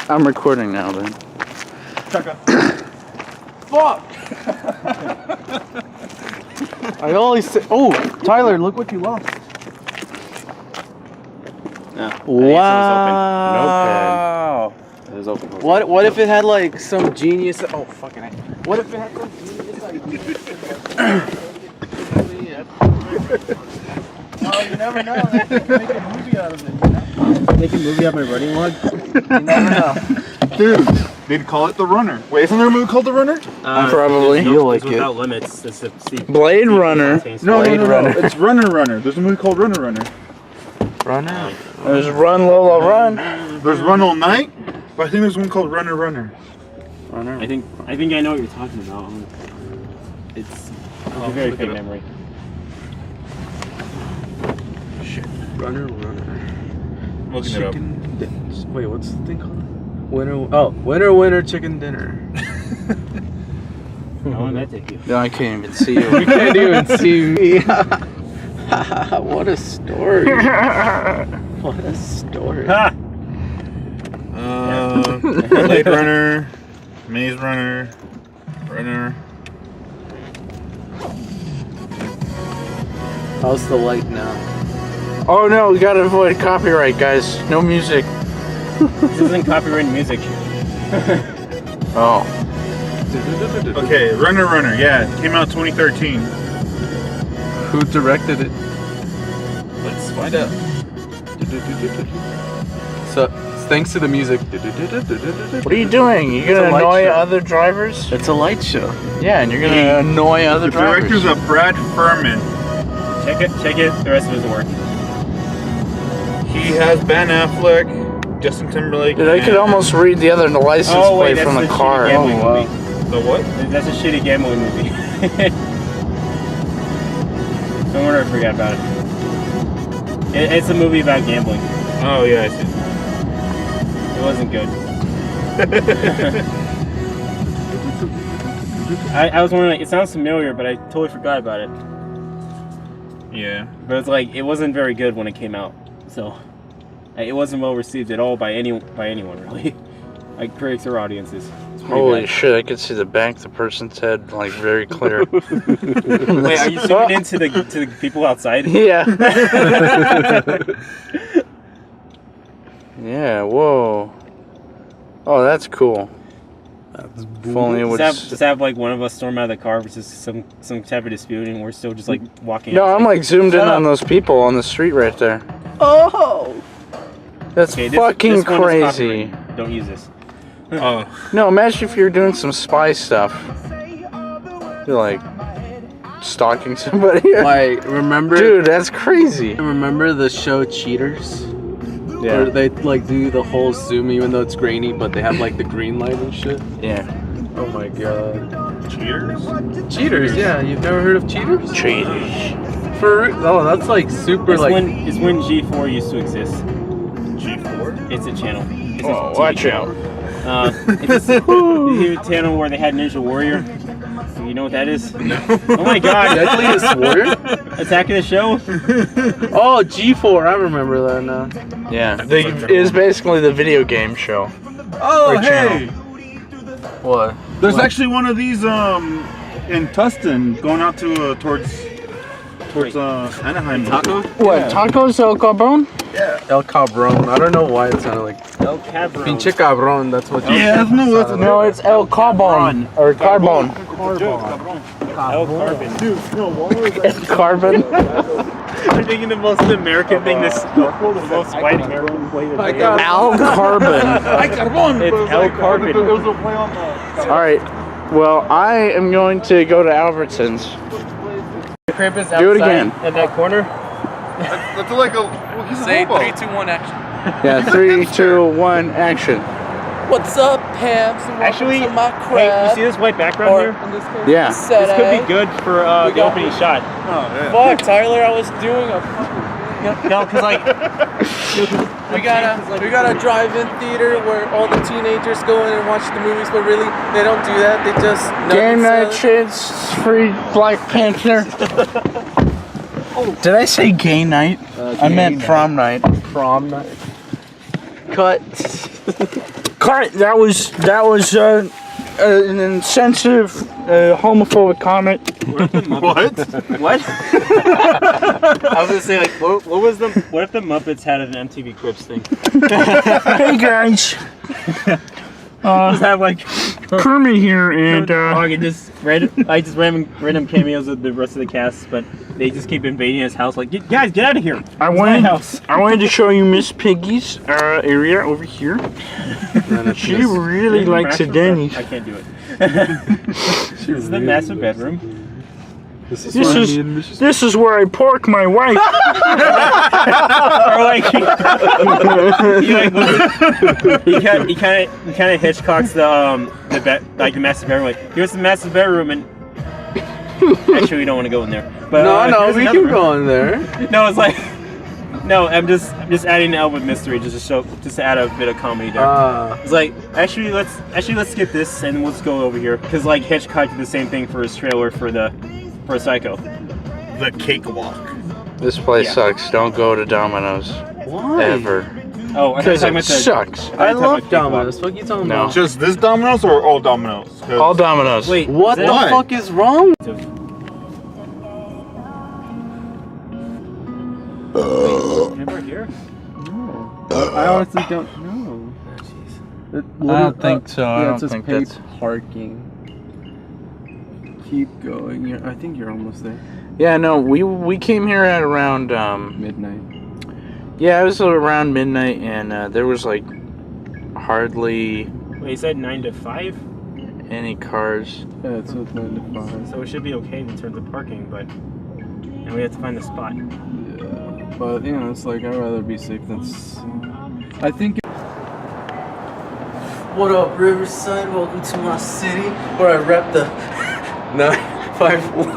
I'm recording now then. Fuck! I always say, oh, Tyler, look what you lost. Yeah. Wow. It was open. What if it had like some genius? Oh fucking A. What if it had some genius idea? Oh, you never know. They can make a movie out of it. You know? Make a movie out of my running log? You never know. Dude, they'd call it The Runner. Wait, isn't there a movie called The Runner? Probably. You'll like it. Without Limits. That's the Blade Runner. No, Blade Runner. It's Runner. There's a movie called Runner. Runner. There's Run Lola Run. There's Run All Night, but I think there's one called Runner. Runner. I think I know what you're talking about. It's a very big memory. Shit. Runner. Looking it up. Wait, what's the thing called? Winner, chicken dinner. How long did that take you? No, I can't even see you. You can't even see me. What a story. What a story. Blade Runner, Maze Runner. How's the light now? Oh no, we gotta avoid copyright, guys. No music. This isn't copyrighted music. Oh. Okay, Runner. Yeah, it came out 2013. Who directed it? Let's find out. So, thanks to the music. What are you doing? You're gonna annoy other drivers? It's a light show. Yeah, and you're gonna annoy other drivers. The director's of Brad Furman. Check it. The rest of it doesn't work. He has Ben Affleck, Justin Timberlake. Dude, I could almost read the other license plate from the car. Oh, wow. The what? That's a shitty gambling movie. No wonder I forgot about it. It's a movie about gambling. Oh yeah, I see. It wasn't good. I was wondering, it sounds familiar, but I totally forgot about it. Yeah. But it's like, it wasn't very good when it came out. So, it wasn't well received at all by anyone really. Like critics or audiences. Holy shit, I could see the back of the person's head like very clear. Wait, are you zooming into the people outside? Yeah. Yeah, whoa. Oh, that's cool. If only it would just have like one of us storm out of the car versus some type of dispute, and we're still just like walking. No, I'm like zoomed in on those people on the street right there. Oh, that's fucking crazy. Don't use this. Oh. No, imagine if you're doing some spy stuff. You're like stalking somebody. Like, remember? Dude, that's crazy. Remember the show Cheaters? Yeah. Where they like do the whole zoom even though it's grainy, but they have like the green light and shit? Yeah. Oh my god. Cheaters? Cheaters, yeah. You've never heard of Cheaters? Cheaters. That's like super It's like... it's when G4 used to exist. G4? It's a channel. It's Oh, a TV watch channel. out. It's a channel where they had Ninja Warrior. You know what that is? No. Oh my god. Deadly Warrior? Attack of the Show? Oh, G4, I remember that now. Yeah. It is basically the video game show. Oh, Or hey! channel. What? There's actually one of these in Tustin going out to towards Anaheim. Taco? What? Tacos El Cabron? Yeah. El Cabron. I don't know why it sounded like... El Cabron. Pinche Cabron, that's what you Yeah, No, it's El Carbon. Or Carbon. El Carbon. Dude, no, what was that? Carbon? I'm thinking the most American thing, the most white American way to say it. Al Carbon. It's El Carbon. It was a play on the... Alright. Well, I am going to go to Albertsons. The crib is Do it again. in that corner. That's like a... Well, he's a Say hobo. 3, 2, 1, action. Yeah, 3, 2, 1, action. What's up, Pams? Actually, to my hey, you see this white background here? in this case, Yeah. This could be good for the opening shot. Oh, yeah. Fuck, Tyler, I was doing a fucking... No, because like... We got a drive-in theater where all the teenagers go in and watch the movies, but really, they don't do that. They just... Game night shits, free Black Panther. Did I say gay night? I meant prom night. Prom night. Cut. Cut. That was an insensitive, homophobic comment. What? What? I was gonna say like, what was the? What if the Muppets had an MTV Cribs thing? Hey guys. Just have like Kermit here, and just random cameos of the rest of the cast, but they just keep invading his house. Like, guys, get out of here! I wanted to show you Miss Piggy's area over here. She really likes a Denny's. I can't do it. This is the master bedroom. This is where I park my wife. Or like he kind of Hitchcocks the bed, like the master bedroom. Like, here's the master bedroom, and actually we don't want to go in there. But no, we can go in there. No, it's like no. I'm just adding an element of mystery just to add a bit of comedy there. It's like actually let's skip this and let's go over here because like Hitchcock did the same thing for his trailer for Psycho. The cakewalk. This place sucks. Don't go to Domino's. Why? Ever. Oh, I thought you were Because talking it about sucks. I love Cakewalk. Domino's. What are you talking No. about? Just this Domino's or all Domino's? 'Cause All Domino's. Wait, What the Why? fuck is wrong? Remember here? I honestly don't know. I don't think so. I don't it says think paid that's. parking. Keep going. I think you're almost there. Yeah, no, we came here at around Midnight. yeah, it was around midnight, and there was like hardly Wait, you said 9 to 5, any cars. Yeah, it's 9 to 5. so it should be okay in terms of parking, but and we have to find the spot. Yeah, but you know, it's like I'd rather be safe than. I think. What up, Riverside? Welcome to my city, where I rep the 951.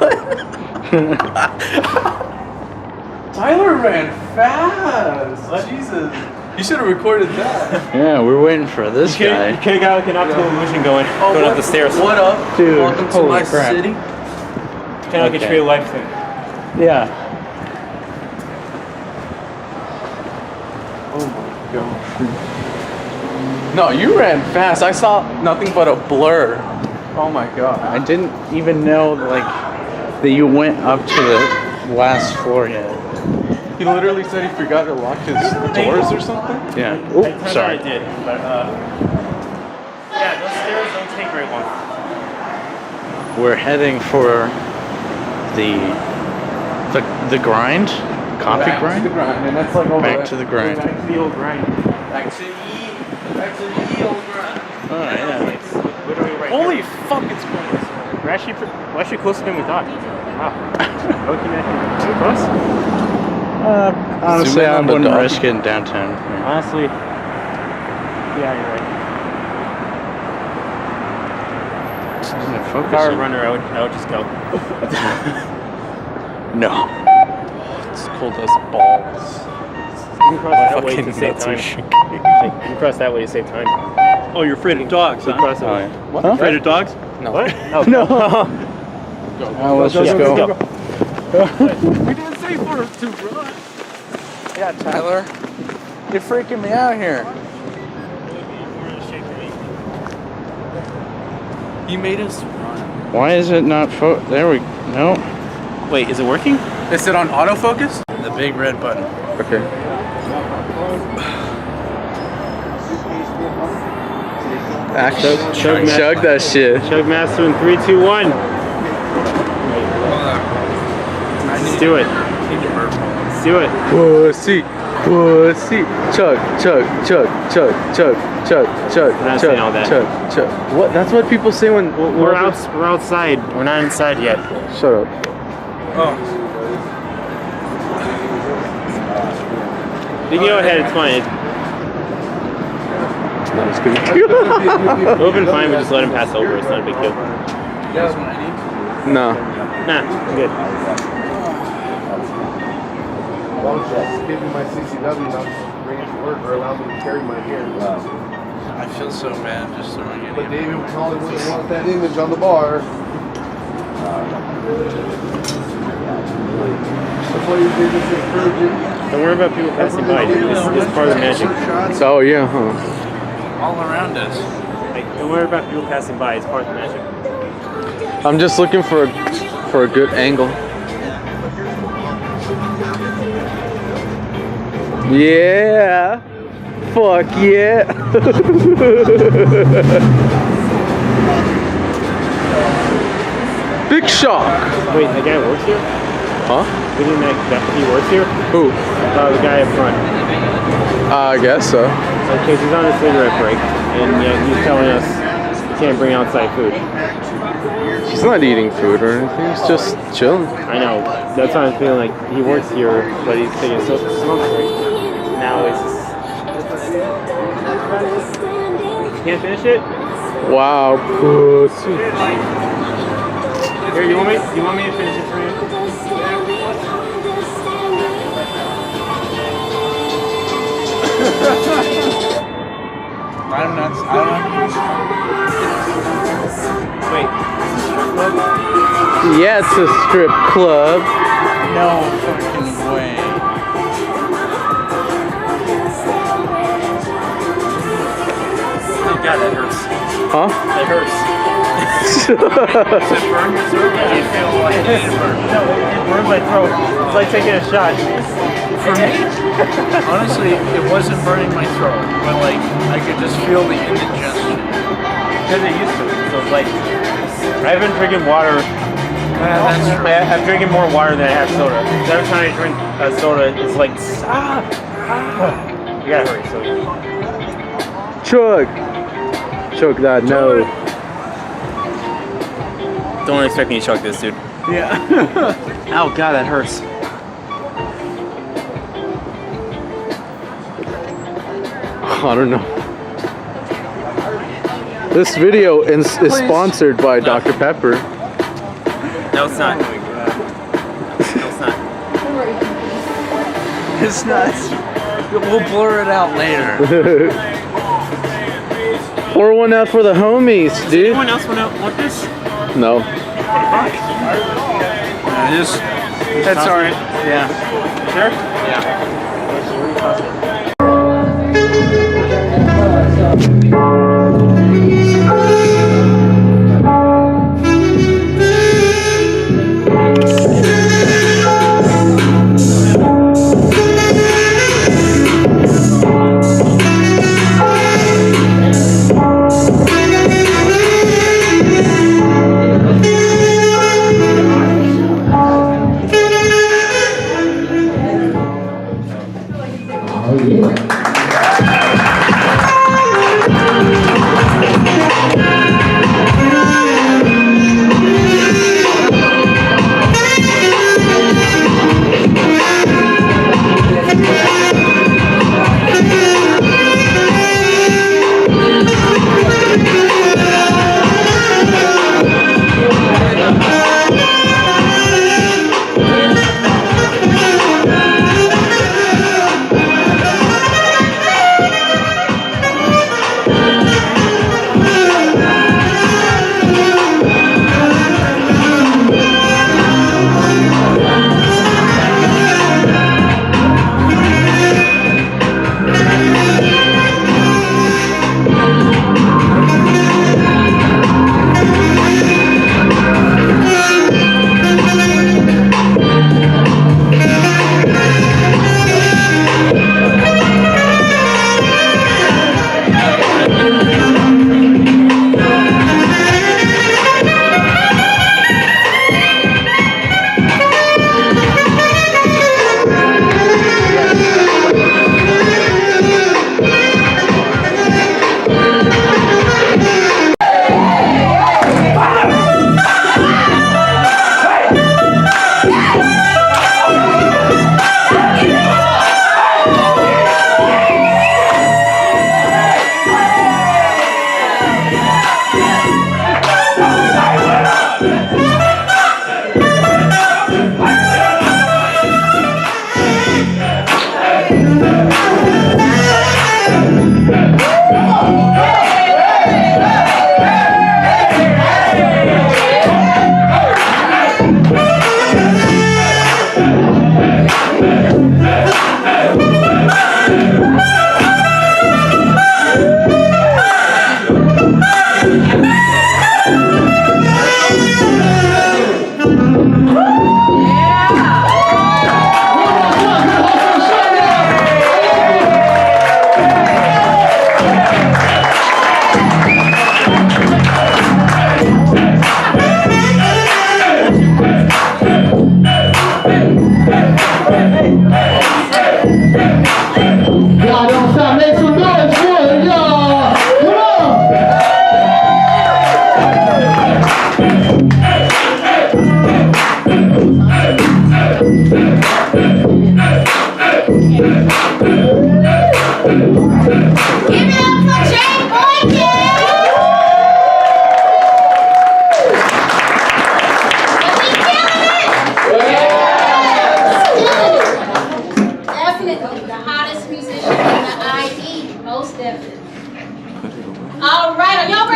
Tyler ran fast. Jesus, you should have recorded that. Yeah, we're waiting for this guy. You could have got like an optical illusion going up the stairs. What up, Dude, Welcome to holy my crap. city. Kind of like a Okay. true life thing. Yeah. Oh my god. No, you ran fast. I saw nothing but a blur. Oh my god. I didn't even know like that you went up to the last floor yet. He literally said he forgot to lock his doors or something. Yeah. It Oh, turns out sorry. I did, but yeah, those stairs don't take very long. We're heading for the grind, coffee Back to grind. the grind, and that's like over Back there. to the grind. Back to the old grind. Back to the old grind. Oh yeah. It's literally right Holy here. fuck, it's going. We're actually closer than we thought. Wow. Okay, man. Too close? Honestly, Zoom in I on the wouldn't dog. risk it in downtown. Honestly, yeah, you're right. If I were a Focus. runner, I would just go. No. It's cold as balls. You can cross that way to Fucking save nuts time. are shaking. You can cross that way to save time. Oh, you're afraid of dogs, So huh? cross that Oh, way. yeah. What? Huh? Afraid of dogs? No. What? Oh, No. Go. Let's just go. We didn't say for us to run. Yeah, Tyler. You're freaking me out here. He made us run. Why is it not there we no. Wait, is it working? Is it on autofocus? The big red button. Okay. Chug that shit. Chug Master in 3, 2, 1. Let's do it. Let's do it. Pussy. Pussy. Chug, chug, chug, chug, chug, chug, chug, We're not saying all that. chug, chug. What? That's what people say when We're outside. We're not inside yet. Shut up. You can go ahead. It's fine. It would have been fine. We just let him pass over. It's not a big deal. You guys want any? No. Nah, I'm good. Give me my CCW, not bring it to work or allow me to carry my gear. I feel so bad just throwing it But in. David probably wouldn't want that image on the bar. That's why you did this encouraging. Don't worry about people passing by. This is part of the magic. Oh yeah, huh? all around us. Like, don't worry about people passing by. It's part of the magic. I'm just looking for a good angle. Yeah. Fuck yeah. Big shock. Wait, that guy works here? Huh? We didn't that he works here? Who? The guy up front. I guess so. Okay, he's on a cigarette break, and yet he's telling us he can't bring outside food. He's not eating food or anything. He's just chilling. I know. That's why I'm feeling like he works here, but he's taking a smoke break. Now it's just... Can't finish it? Wow, pussy. Here, you want me to finish it for you? I'm not. Wait. Yeah, it's a strip club. No fucking way. Oh god, that hurts. Huh? That hurts. Does it burn your throat? Do you feel like it burn? No, it burned my throat. It's like taking a shot. For me, honestly, it wasn't burning my throat, but like I could just feel the indigestion. Because it used to. So it's like, I've been drinking water. That's true. I'm drinking more water than I have soda. Every time I drink soda, it's like, You gotta hurry, so. Chug. Chug that nose. Don't expect me to chug this, dude. Yeah. Oh god, that hurts. I don't know. This video is sponsored by Dr. Pepper. No, it's not. No, it's not. It's nuts. We'll blur it out later. Pour one out for the homies, dude. Anyone else want this? No. That's alright. Yeah. Sure?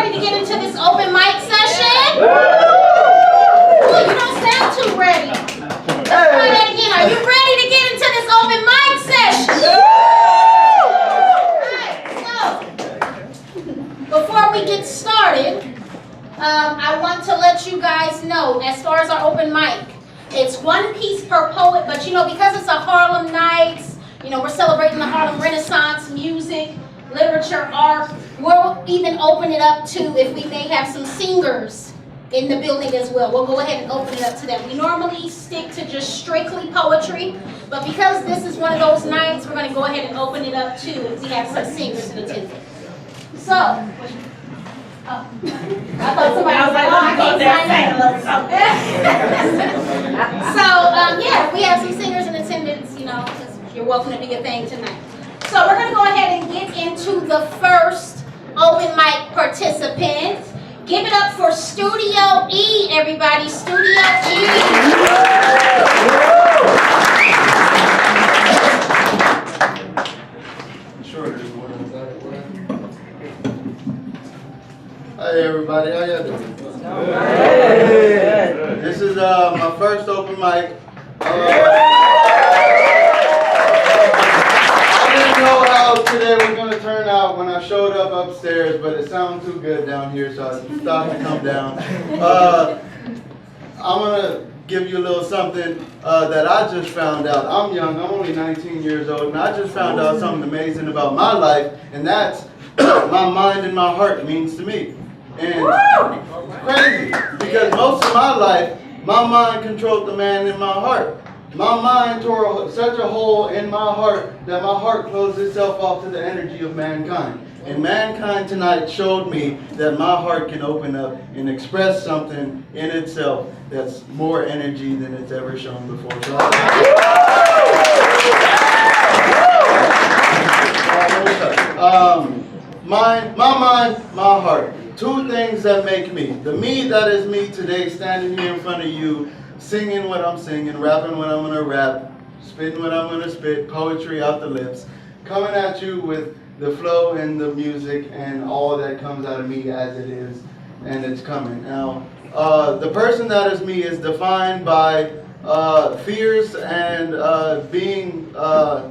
ready to get into this open mic session? Ooh, you don't sound too ready. Let's try that again. Are you ready to get into this open mic session? Alright, so before we get started, I want to let you guys know, as far as our open mic, it's one piece per poet, but you know, because it's a Harlem Nights, you know, we're celebrating the Harlem Renaissance, music, literature, art. We'll even open it up to if we may have some singers in the building as well. We'll go ahead and open it up to them. We normally stick to just strictly poetry, but because this is one of those nights, we're going to go ahead and open it up to if we have some singers in attendance. So, I thought somebody was like, oh, I can't sign. So, yeah, if we have some singers in attendance, you know, you're welcome to do your thing tonight. So we're going to go ahead and get into the first open mic participant. Give it up for Studio E, everybody. Studio E. Hi everybody, how y'all doing? This is my first open mic. I didn't know how today was going to turn out when I showed up upstairs, but it sounded too good down here, so I stopped to come down. I'm going to give you a little something that I just found out. I'm young, I'm only 19 years old, and I just found out something amazing about my life, and that's my mind and my heart means to me. And it's crazy, because most of my life, my mind controlled the man in my heart. My mind tore such a hole in my heart that my heart closed itself off to the energy of mankind. And mankind tonight showed me that my heart can open up and express something in itself that's more energy than it's ever shown before. So my mind, my heart. Two things that make me. The me that is me today, standing here in front of you, singing what I'm singing, rapping what I'm gonna rap, spitting what I'm gonna spit, poetry out the lips, coming at you with the flow and the music and all that comes out of me as it is, and it's coming. Now, the person that is me is defined by fears and being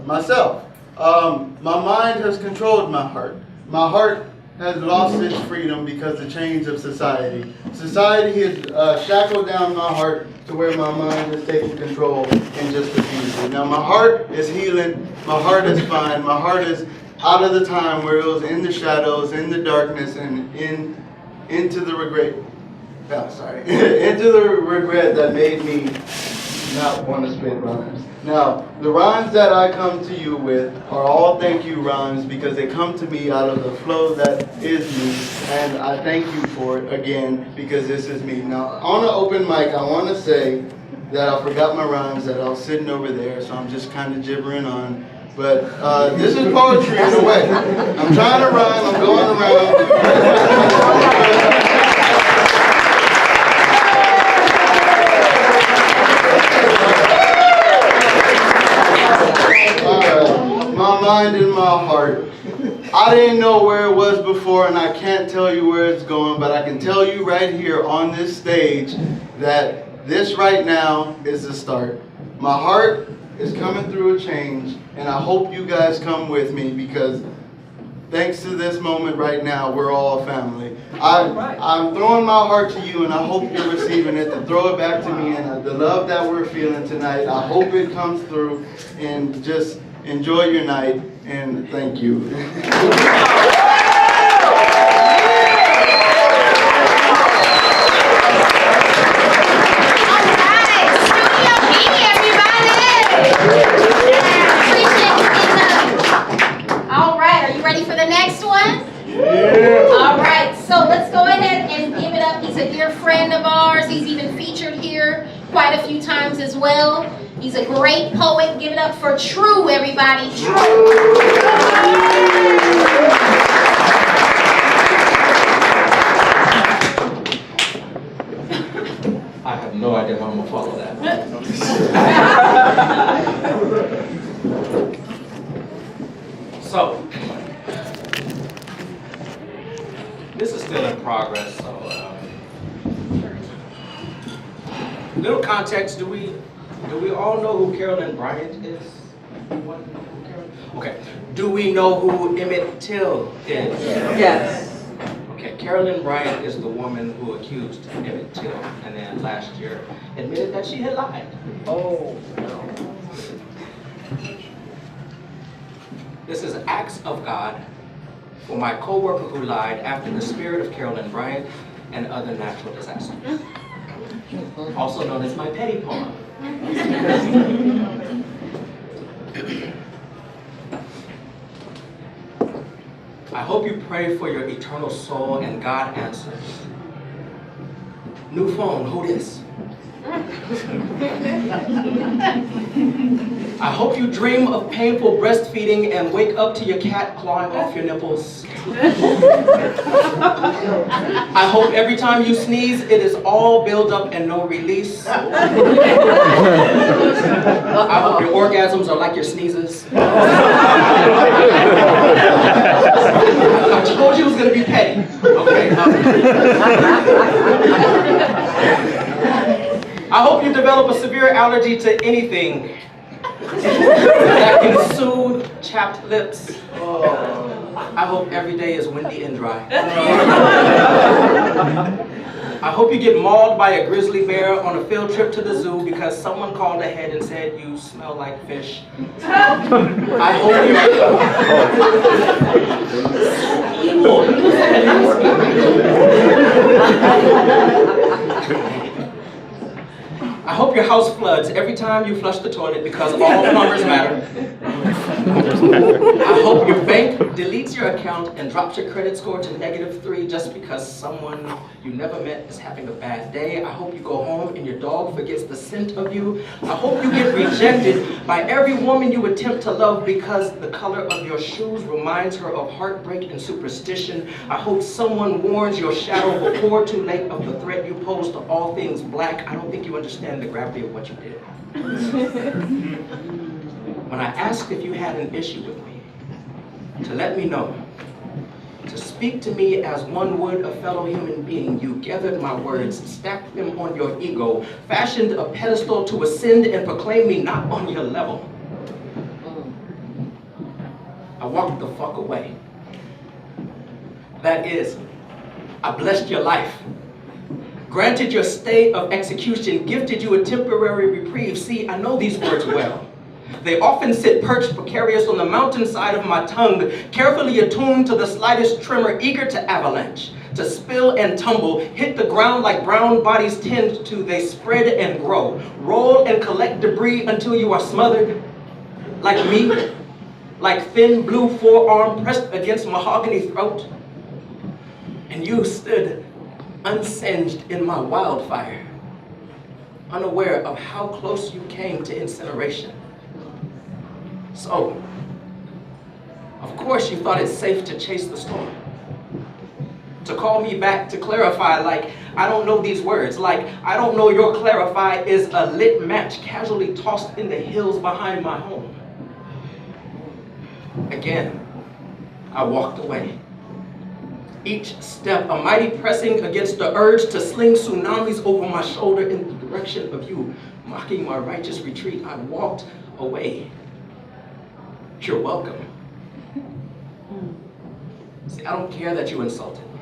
myself. My mind has controlled my heart. My heart has lost its freedom because of the change of society. Society has shackled down my heart to where my mind has taken control and just confused me. Now my heart is healing, my heart is fine, my heart is out of the time where it was in the shadows, in the darkness, and into the regret. Into the regret that made me not want to spit rhymes. Now, the rhymes that I come to you with are all thank you rhymes because they come to me out of the flow that is me, and I thank you for it again because this is me. Now, on an open mic, I want to say that I forgot my rhymes, that I was sitting over there, so I'm just kind of gibbering on. But this is poetry in a way. I'm trying to rhyme, I'm going around. My mind and my heart. I didn't know where it was before, and I can't tell you where it's going, but I can tell you right here on this stage that this right now is the start. My heart is coming through a change, and I hope you guys come with me because thanks to this moment right now, we're all a family. I'm throwing my heart to you, and I hope you're receiving it to throw it back to me, and the love that we're feeling tonight, I hope it comes through, and just enjoy your night, and thank you. He's even featured here quite a few times as well. He's a great poet. Give it up for True, everybody. True. I have no idea how I'm going to follow that. So, This is still in progress, so little context. Do we all know who Carolyn Bryant is? Okay. Do we know who Emmett Till is? Yes. Okay, Carolyn Bryant is the woman who accused Emmett Till and then last year admitted that she had lied. Oh, no. This is acts of God for my co-worker who lied after the spirit of Carolyn Bryant and other natural disasters. Also known as my petty poem. I hope you pray for your eternal soul and God answers. New phone, who this? I hope you dream of painful breastfeeding and wake up to your cat clawing off your nipples. I hope every time you sneeze, it is all build up and no release. I hope your orgasms are like your sneezes. I told you it was going to be petty. Okay. I hope you develop a severe allergy to anything that can soothe chapped lips. I hope every day is windy and dry. I hope you get mauled by a grizzly bear on a field trip to the zoo because someone called ahead and said you smell like fish. I hope I hope your house floods every time you flush the toilet because all plumbers matter. I hope your bank deletes your account and drops your credit score to -3 just because someone you never met is having a bad day. I hope you go home and your dog forgets the scent of you. I hope you get rejected by every woman you attempt to love because the color of your shoes reminds her of heartbreak and superstition. I hope someone warns your shadow before too late of the threat you pose to all things black. I don't think you understand the gravity of what you did. When I asked if you had an issue with me, to let me know, to speak to me as one would a fellow human being, you gathered my words, stacked them on your ego, fashioned a pedestal to ascend and proclaim me not on your level. I walked the fuck away. That is, I blessed your life, granted your stay of execution, gifted you a temporary reprieve. See, I know these words well. They often sit perched precarious on the mountainside of my tongue, carefully attuned to the slightest tremor, eager to avalanche, to spill and tumble, hit the ground like brown bodies tend to. They spread and grow, roll and collect debris until you are smothered. Like me, like thin blue forearm pressed against mahogany throat. And you stood unsinged in my wildfire, unaware of how close you came to incineration. So, of course you thought it safe to chase the storm. To call me back to clarify like, I don't know these words, like, I don't know your clarify is a lit match casually tossed in the hills behind my home. Again, I walked away. Each step a mighty pressing against the urge to sling tsunamis over my shoulder in the direction of you, mocking my righteous retreat. I walked away. You're welcome. See, I don't care that you insulted me.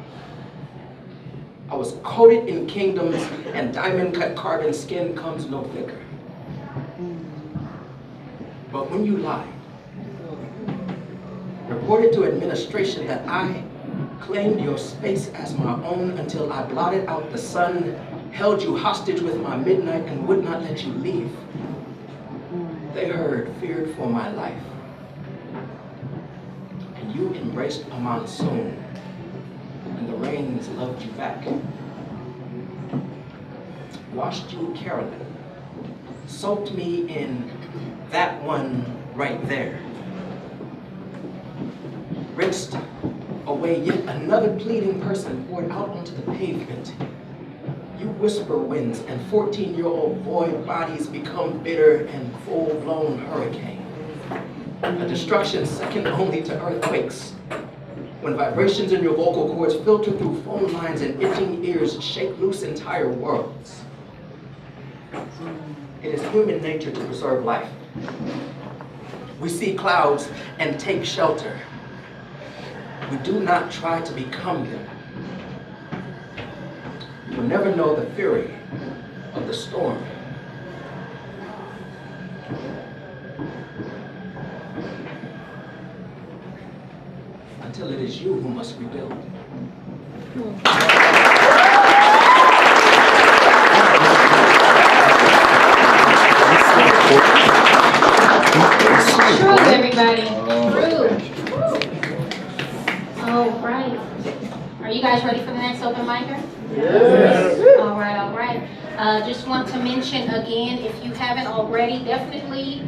I was coated in kingdoms and diamond-cut carbon skin comes no thicker. But when you lied, reported to administration that I claimed your space as my own until I blotted out the sun, held you hostage with my midnight and would not let you leave. They heard, feared for my life. And you embraced a monsoon, and the rains loved you back. Washed you, Carolyn, soaked me in that one right there. Rinsed away yet another pleading person poured out onto the pavement. You whisper winds and 14-year-old boy bodies become bitter and full-blown hurricane. A destruction second only to earthquakes. When vibrations in your vocal cords filter through phone lines and itching ears shake loose entire worlds. It is human nature to preserve life. We see clouds and take shelter. We do not try to become them. You will never know the fury of the storm. Until it is you who must rebuild. True, everybody. True. All right. Are you guys ready for the next open micer? Yes. All right, all right. Just want to mention again, if you haven't already, definitely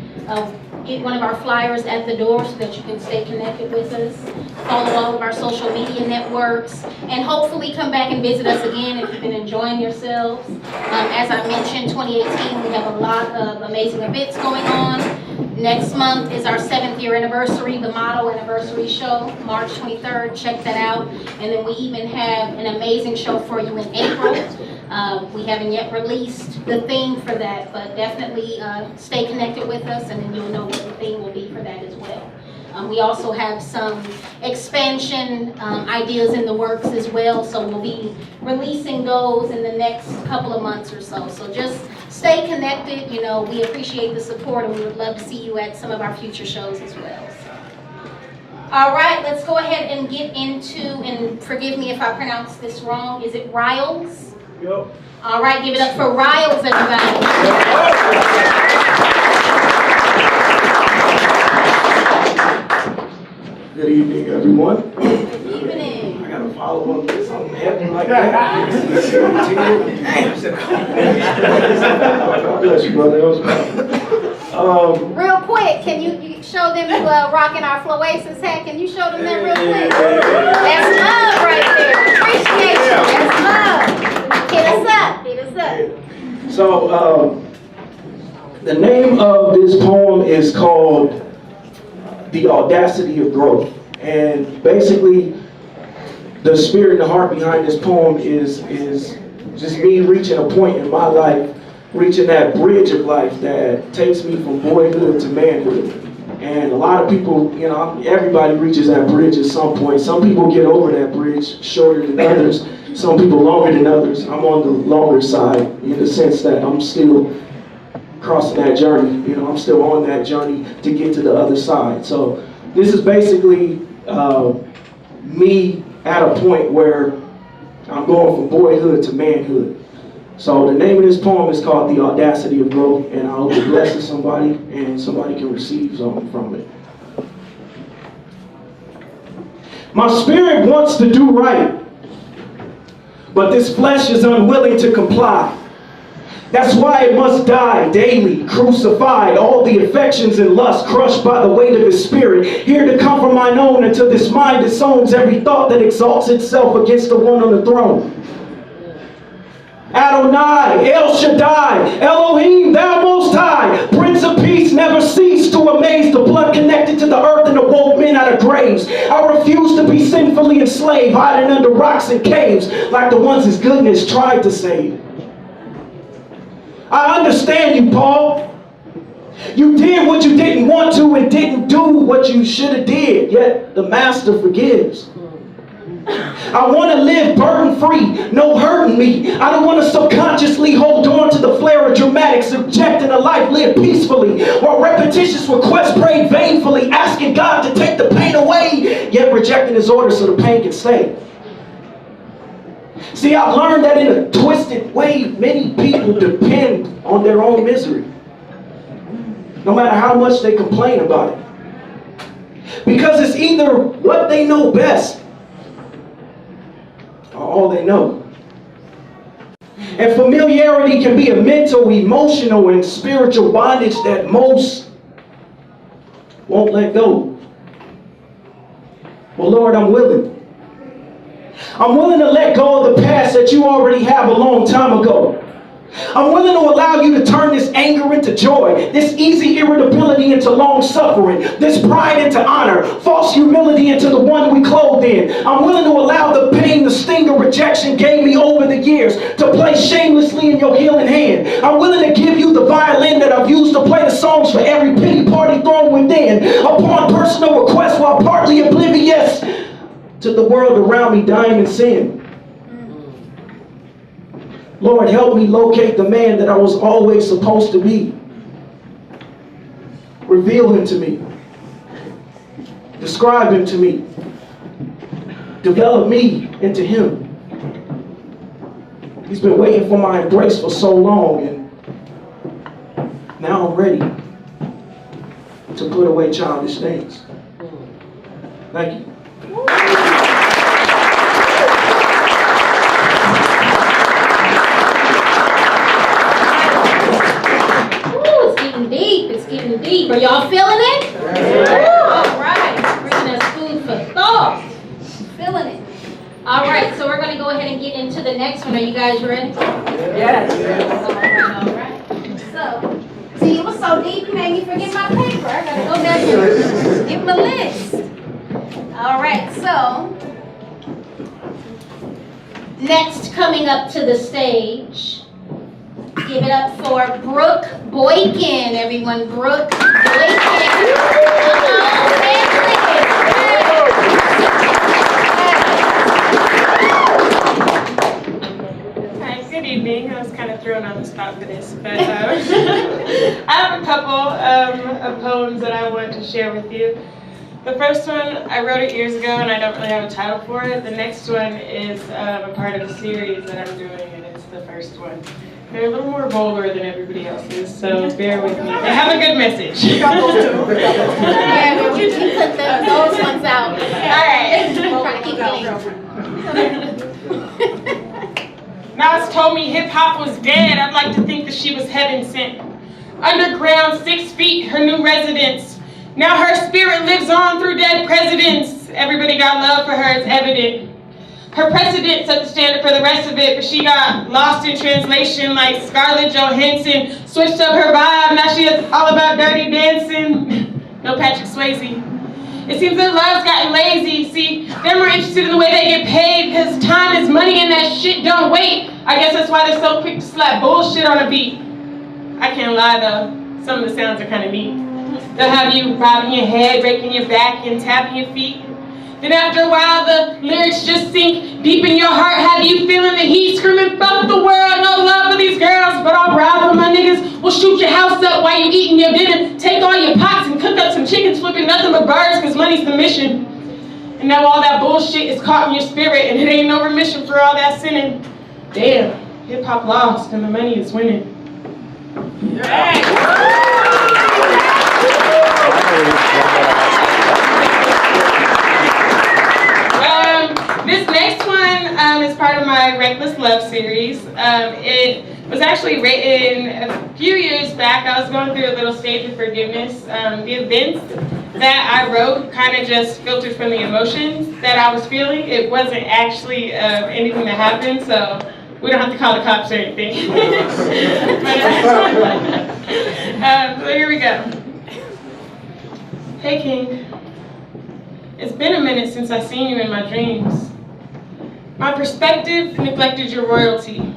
get one of our flyers at the door so that you can stay connected with us. Follow all of our social media networks, and hopefully come back and visit us again if you've been enjoying yourselves. As I mentioned, 2018, we have a lot of amazing events going on. Next month is our 7th year anniversary, the Motto Anniversary Show, March 23rd. Check that out. And then we even have an amazing show for you in April. We haven't yet released the theme for that, but definitely stay connected with us, and then you'll know what the theme will be for that as well. We also have some expansion ideas in the works as well, so we'll be releasing those in the next couple of months or so. So just stay connected. You know, we appreciate the support, and we would love to see you at some of our future shows as well. All right, let's go ahead and get into, and forgive me if I pronounce this wrong, is it Riles? Yep. All right, give it up for Riles, everybody. Good evening, everyone. Good evening. I gotta follow up with something heavy like that. God bless you, brother. Real quick, can you show them you rocking our Floasis hat? Can you show them that real quick? That's love right there. Appreciation. That's love. Hit us up. Hit us up. So, the name of this poem is called The Audacity of Growth. And basically, the spirit and the heart behind this poem is just me reaching a point in my life, reaching that bridge of life that takes me from boyhood to manhood. And a lot of people, you know, everybody reaches that bridge at some point. Some people get over that bridge shorter than others. Some people longer than others. I'm on the longer side in the sense that I'm still crossing that journey. You know, I'm still on that journey to get to the other side. So this is basically me at a point where I'm going from boyhood to manhood. So the name of this poem is called The Audacity of Growth, and I hope it blesses somebody and somebody can receive something from it. My spirit wants to do right, but this flesh is unwilling to comply. That's why it must die daily, crucified, all the affections and lust crushed by the weight of his spirit, here to come from mine own until this mind disowns every thought that exalts itself against the one on the throne. Adonai, El Shaddai, Elohim, thou most high, Prince of Peace, never cease to amaze the blood connected to the earth and awoke men out of graves. I refuse to be sinfully enslaved, hiding under rocks and caves, like the ones his goodness tried to save. I understand you, Paul. You did what you didn't want to and didn't do what you should have did, yet the master forgives. I want to live burden-free, no hurting me. I don't want to subconsciously hold on to the flare of dramatics, subjecting a life lived peacefully, while repetitious requests prayed vainfully, asking God to take the pain away, yet rejecting his orders so the pain can stay. See, I've learned that in a twisted way, many people depend on their own misery, no matter how much they complain about it. Because it's either what they know best or all they know. And familiarity can be a mental, emotional, and spiritual bondage that most won't let go. Well, Lord, I'm willing. I'm willing to let go of the past that you already have a long time ago. I'm willing to allow you to turn this anger into joy, this easy irritability into long suffering, this pride into honor, false humility into the one we clothed in. I'm willing to allow the pain, the sting of rejection gave me over the years to play shamelessly in your healing hand. I'm willing to give you the violin that I've used to play the songs for every pity party thrown within, upon personal request while partly oblivious to the world around me dying in sin. Lord, help me locate the man that I was always supposed to be. Reveal him to me. Describe him to me. Develop me into him. He's been waiting for my embrace for so long, and now I'm ready to put away childish things. Thank you. Deep. It's getting deep. Are y'all feeling it? Yeah. All right. Bringing us food for thought. Feeling it. All right. So we're going to go ahead and get into the next one. Are you guys ready? Yes. All right. So, see, it was so deep you made me forget my paper. I got to go back and give my list. All right. So, next coming up to the stage. Give it up for Brooke Boykin, everyone. Brooke Boykin. Hi, good evening. I was kind of thrown on the spot for this, but I have a couple of poems that I want to share with you. The first one, I wrote it years ago, and I don't really have a title for it. The next one is a part of a series that I'm doing, and it's the first one. They're a little more vulgar than everybody else's, so bear with me. They have a good message. Yeah, we put those ones out. All right. Trying to keep clean. Nas told me hip-hop was dead. I'd like to think that she was heaven sent. Underground, 6 feet, her new residence. Now her spirit lives on through dead presidents. Everybody got love for her, it's evident. Her precedent set the standard for the rest of it, but she got lost in translation like Scarlett Johansson. Switched up her vibe, now she is all about dirty dancing. No Patrick Swayze. It seems that love's gotten lazy. See, they're more interested in the way they get paid, because time is money and that shit don't wait. I guess that's why they're so quick to slap bullshit on a beat. I can't lie though, some of the sounds are kind of neat. They'll have you bobbing your head, breaking your back, and tapping your feet. Then after a while, the lyrics just sink deep in your heart, have you feeling the heat, screaming, fuck the world, no love for these girls, but I'll ride for my niggas, we'll shoot your house up while you eating your dinner, take all your pots and cook up some chickens, flipping nothing but birds, cause money's the mission. And now all that bullshit is caught in your spirit, and it ain't no remission for all that sinning. Damn, hip-hop lost, and the money is winning. This next one is part of my Reckless Love series. It was actually written a few years back. I was going through a little stage of forgiveness. The events that I wrote kind of just filtered from the emotions that I was feeling. It wasn't actually anything that happened, so we don't have to call the cops or anything. So here we go. Hey King, it's been a minute since I seen you in my dreams. My perspective neglected your royalty.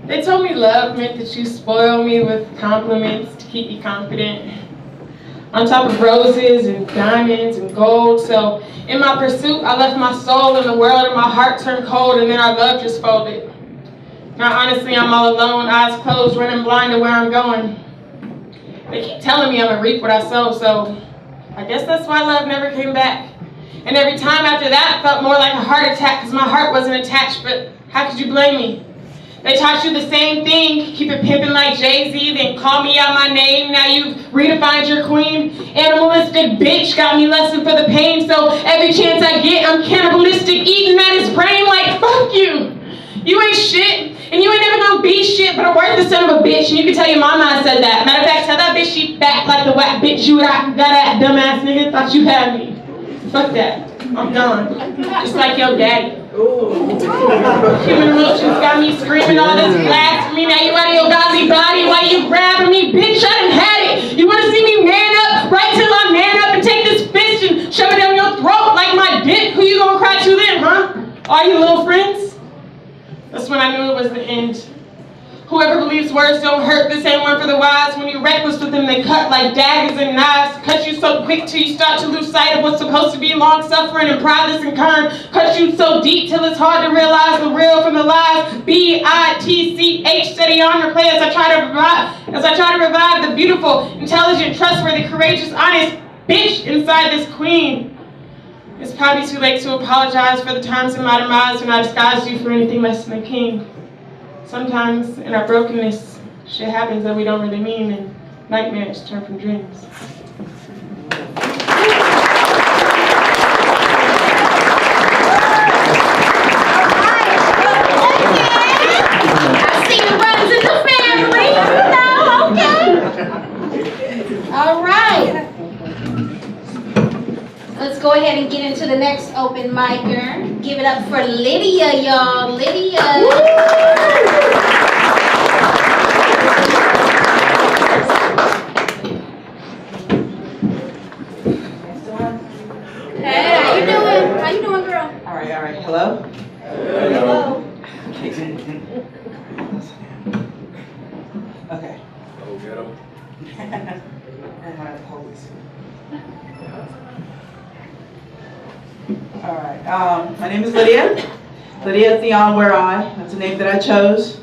They told me love meant that you spoil me with compliments to keep me confident. On top of roses and diamonds and gold, so in my pursuit, I left my soul in the world and my heart turned cold, and then our love just folded. Now honestly, I'm all alone, eyes closed, running blind to where I'm going. They keep telling me I'm gonna reap what I sow, so I guess that's why love never came back. And every time after that felt more like a heart attack because my heart wasn't attached, but how could you blame me? They taught you the same thing, keep it pimping like Jay-Z, then call me out my name, now you've redefined your queen. Animalistic bitch got me lesson for the pain, so every chance I get, I'm cannibalistic, eating at his brain like, fuck you. You ain't shit, and you ain't never gonna be shit, but a worthless son of a bitch, and you can tell your mama I said that. Matter of fact, tell that bitch she fat like the whack bitch you got dumbass nigga, thought you had me. Fuck that, I'm done, just like your daddy. Human emotions got me screaming all this blasphemy. Now you out of your godly body. Why you grabbing me? Bitch, I done had it. You want to see me man up? Right till I man up and take this fist and shove it down your throat like my dick. Who you gonna cry to then, huh? All you little friends? That's when I knew it was the end. Whoever believes words don't hurt, this ain't one for the wise. When you're reckless with them, they cut like daggers and knives. Cut you so quick till you start to lose sight of what's supposed to be long-suffering and prideless and kind. Cut you so deep till it's hard to realize the real from the lies. B-I-T-C-H, steady on replay as I try to revive the beautiful, intelligent, trustworthy, courageous, honest bitch inside this queen. It's probably too late to apologize for the times in my demise when I disguised you for anything less than a king. Sometimes in our brokenness, shit happens that we don't really mean, and nightmares turn from dreams. I see the runs in the family. No, okay. All right. Let's go ahead and get into the next open micer. Give it up for Lydia, y'all. Lydia. Hey, how you doing? How you doing, girl? All right. Hello? Hello. Okay. Oh, get him. And my police. All right. My name is Lydia. Lydia Theon Where I. That's the name that I chose.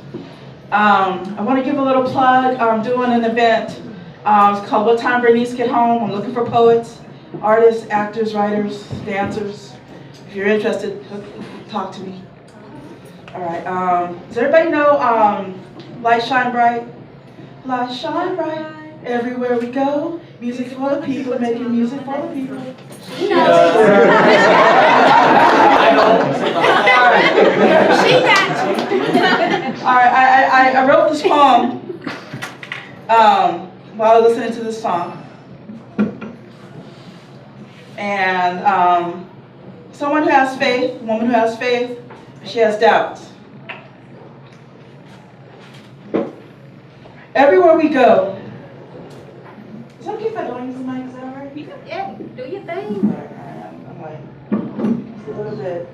I want to give a little plug. I'm doing an event. It's called What Time Bernice Get Home. I'm looking for poets, artists, actors, writers, dancers. If you're interested, talk to me. All right. Does everybody know Light Shine Bright? Light shine bright everywhere we go. Music for the people, making music for the people. She knows. I know. She got you. All right, I wrote this poem while I was listening to this song. And someone who has faith, a woman who has faith, she has doubts. Everywhere we go. Is it okay if I don't use the mic? Is that all right? Yeah, do your thing. I'm like, just a little bit.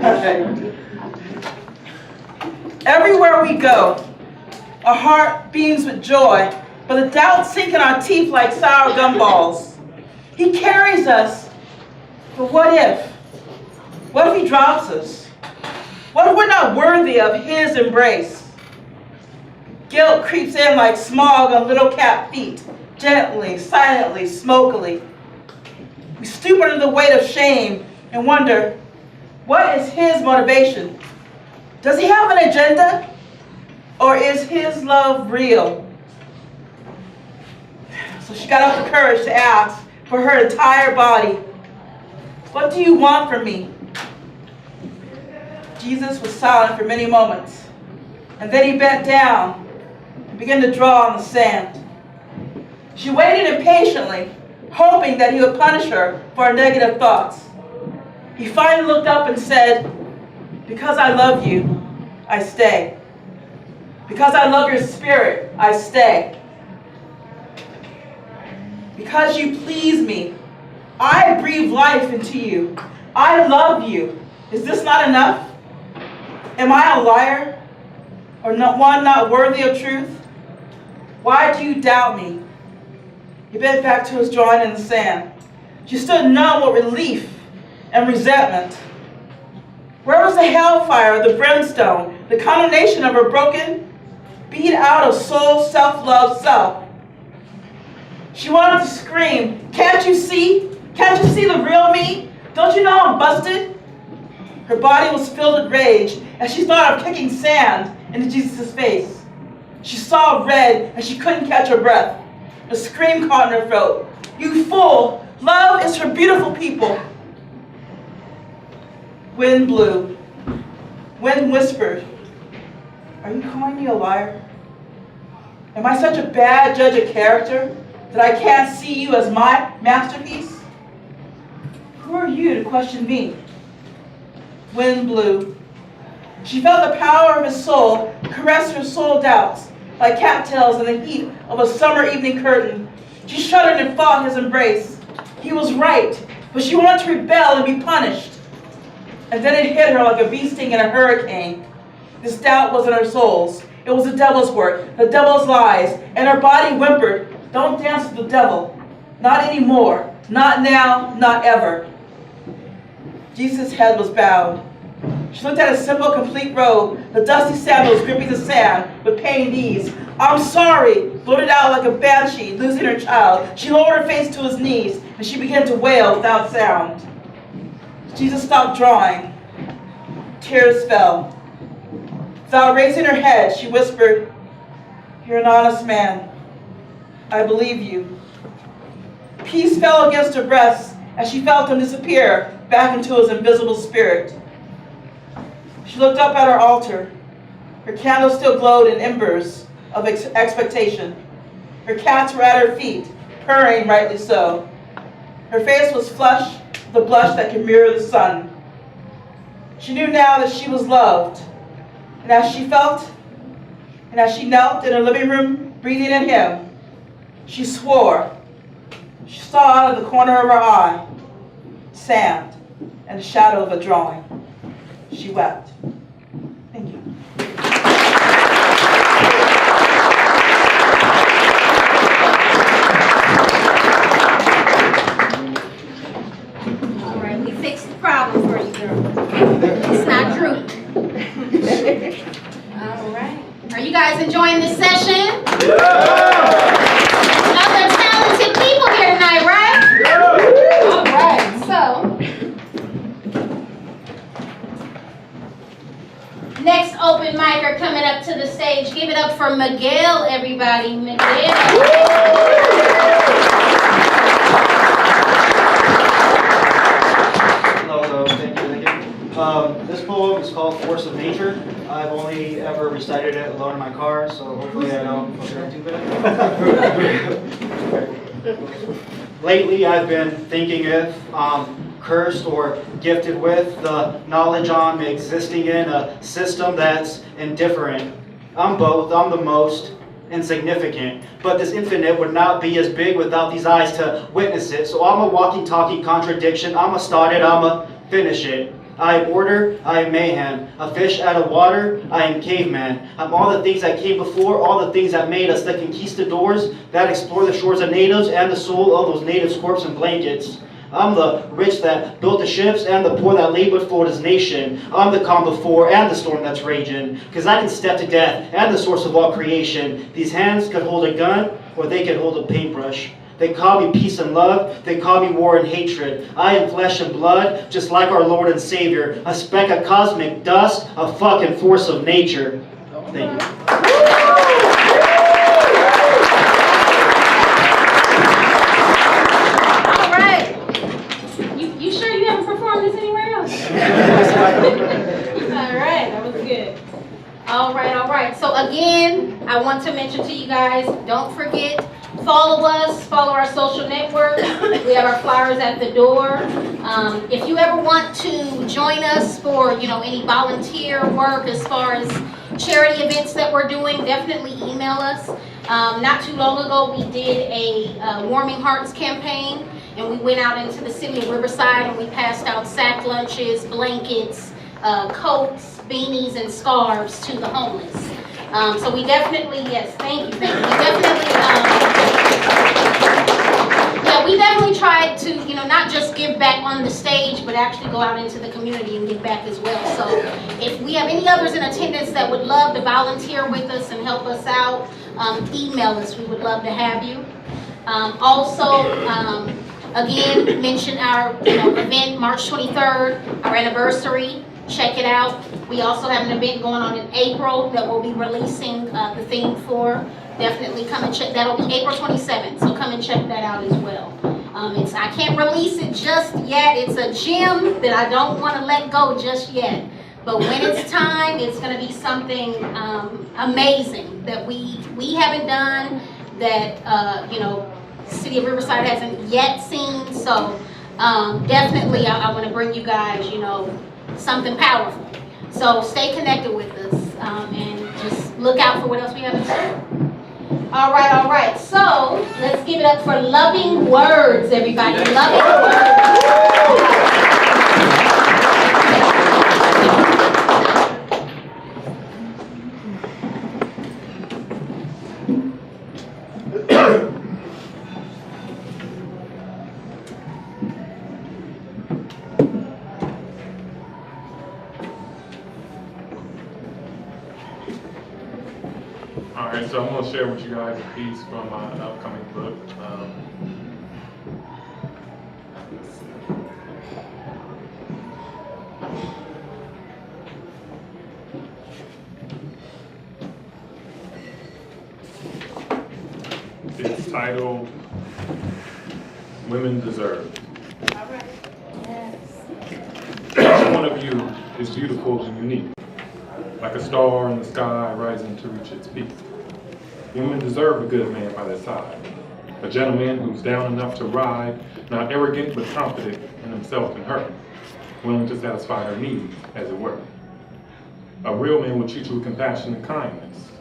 Okay. Everywhere we go, our heart beams with joy, but the doubts sink in our teeth like sour gumballs. He carries us, but what if? What if he drops us? What if we're not worthy of his embrace? Guilt creeps in like smog on little cat feet, gently, silently, smokily. We stoop under the weight of shame and wonder, what is his motivation? Does he have an agenda? Or is his love real? So she got up the courage to ask for her entire body, what do you want from me? Jesus was silent for many moments, and then he bent down and began to draw on the sand. She waited impatiently, hoping that he would punish her for her negative thoughts. He finally looked up and said, because I love you, I stay. Because I love your spirit, I stay. Because you please me, I breathe life into you. I love you. Is this not enough? Am I a liar? Or one not worthy of truth? Why do you doubt me? He bent back to his drawing in the sand. She stood numb with relief and resentment. Where was the hellfire, the brimstone, the condemnation of her broken, beat out of soul, self-love self? She wanted to scream, can't you see? Can't you see the real me? Don't you know I'm busted? Her body was filled with rage as she thought of kicking sand into Jesus' face. She saw red and she couldn't catch her breath. A scream caught in her throat. You fool! Love is for beautiful people. Wind blew. Wind whispered. Are you calling me a liar? Am I such a bad judge of character that I can't see you as my masterpiece? you to question me? Wind blew. She felt the power of his soul caress her soul doubts like cattails in the heat of a summer evening curtain. She shuddered and fought his embrace. He was right, but she wanted to rebel and be punished. And then it hit her like a bee sting in a hurricane. This doubt wasn't her soul's. It was the devil's work, the devil's lies, and her body whimpered, "Don't dance with the devil. Not anymore. Not now, not ever." Jesus' head was bowed. She looked at his simple, complete robe, the dusty sandals gripping the sand with pained knees. "I'm sorry," blurted out like a banshee losing her child. She lowered her face to his knees, and she began to wail without sound. Jesus stopped drawing. Tears fell. Without raising her head, she whispered, "You're an honest man. I believe you." Peace fell against her breast as she felt him disappear back into his invisible spirit. She looked up at her altar. Her candle still glowed in embers of expectation. Her cats were at her feet, purring rightly so. Her face was flushed with a blush that could mirror the sun. She knew now that she was loved. And as she knelt in her living room, breathing in him, she swore. She saw out of the corner of her eye sand and the shadow of a drawing. She wept. Thank you. All right, we fixed the problem for you, girl. It's not true. All right. Are you guys enjoying this session? Other talented people here tonight, right? All right. So, next open micer coming up to the stage. Give it up for Miguel, everybody. Miguel. Hello, thank you. This poem is called Force of Nature. I've only ever recited it alone in my car, so hopefully I don't forget too bad. Lately, I've been thinking if cursed or gifted with the knowledge I'm existing in a system that's indifferent. I'm both. I'm the most insignificant, but this infinite would not be as big without these eyes to witness it. So I'm a walking, talking contradiction. I'm a start it, I'm a finish it. I am order, I am mayhem. A fish out of water, I am caveman. I'm all the things that came before, all the things that made us, the conquistadors that explore the shores of natives and the soul of those natives' corpse and blankets. I'm the rich that built the ships and the poor that labored for his nation. I'm the calm before and the storm that's raging. Cause I can step to death and the source of all creation. These hands could hold a gun or they could hold a paintbrush. They call me peace and love, they call me war and hatred. I am flesh and blood, just like our Lord and Savior. A speck of cosmic dust, a fucking force of nature. Thank you. All right. You sure you haven't performed this anywhere else? All right, that was good. All right. So again, I want to mention to you guys, don't forget, follow us, follow our social networks. We have our flyers at the door. If you ever want to join us for, any volunteer work as far as charity events that we're doing, definitely email us. Not too long ago, we did a Warming Hearts campaign, and we went out into the city of Riverside and we passed out sack lunches, blankets, coats, beanies, and scarves to the homeless. So we definitely, yes, thank you. We definitely tried to, not just give back on the stage, but actually go out into the community and give back as well. So if we have any others in attendance that would love to volunteer with us and help us out, email us. We would love to have you. Again, mention our event, March 23rd, our anniversary. Check it out. We also have an event going on in April that we'll be releasing the theme for. Definitely come and check. That'll be April 27th, so come and check that out as well. I can't release it just yet. It's a gem that I don't want to let go just yet. But when it's time, it's going to be something amazing that we haven't done, that City of Riverside hasn't yet seen. So definitely I want to bring you guys, you know, something powerful. So stay connected with us and just look out for what else we have in store. All right. So let's give it up for Loving Words, everybody. Loving Words. Alright, so I'm going to share with you guys a piece from my upcoming book. It's titled Women Deserve. Each one of you is beautiful and unique, like a star in the sky rising to reach its peak. Women deserve a good man by their side, a gentleman who's down enough to ride, not arrogant but confident in himself and her, willing to satisfy her needs, as it were. A real man will treat you with compassion and kindness,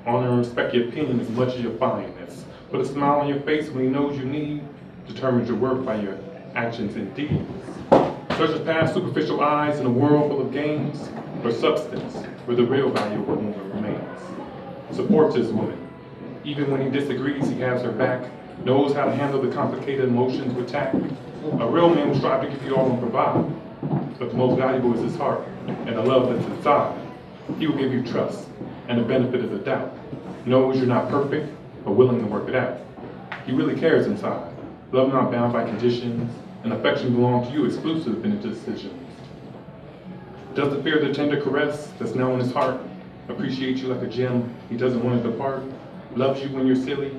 honor and respect your opinion as much as your fineness, put a smile on your face when he knows you need, determines your worth by your actions and deeds. Searches past superficial eyes in a world full of games for substance, where the real value of a woman remains. Supports his woman. Even when he disagrees, he has her back, knows how to handle the complicated emotions with tact. A real man will strive to give you all and provide, but the most valuable is his heart and the love that's inside. He will give you trust and the benefit of the doubt. Knows you're not perfect, but willing to work it out. He really cares inside. Love not bound by conditions, and affection belongs to you exclusive in his decisions. Doesn't fear the tender caress that's now in his heart. Appreciates you like a gem, he doesn't want to depart. Loves you when you're silly,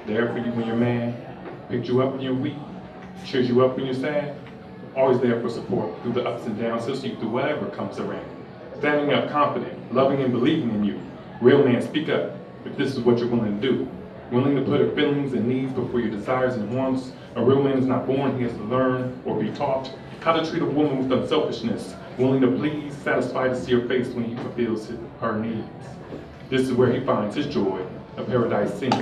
there for you when you're mad. Picks you up when you're weak, cheers you up when you're sad. Always there for support through the ups and downs, he'll see you through whatever comes around. Standing up confident, loving and believing in you. Real man, speak up if this is what you're willing to do. Willing to put her feelings and needs before your desires and wants. A real man is not born, he has to learn or be taught how to treat a woman with unselfishness. Willing to please, satisfied to see her face when he fulfills her needs. This is where he finds his joy, a paradise scene.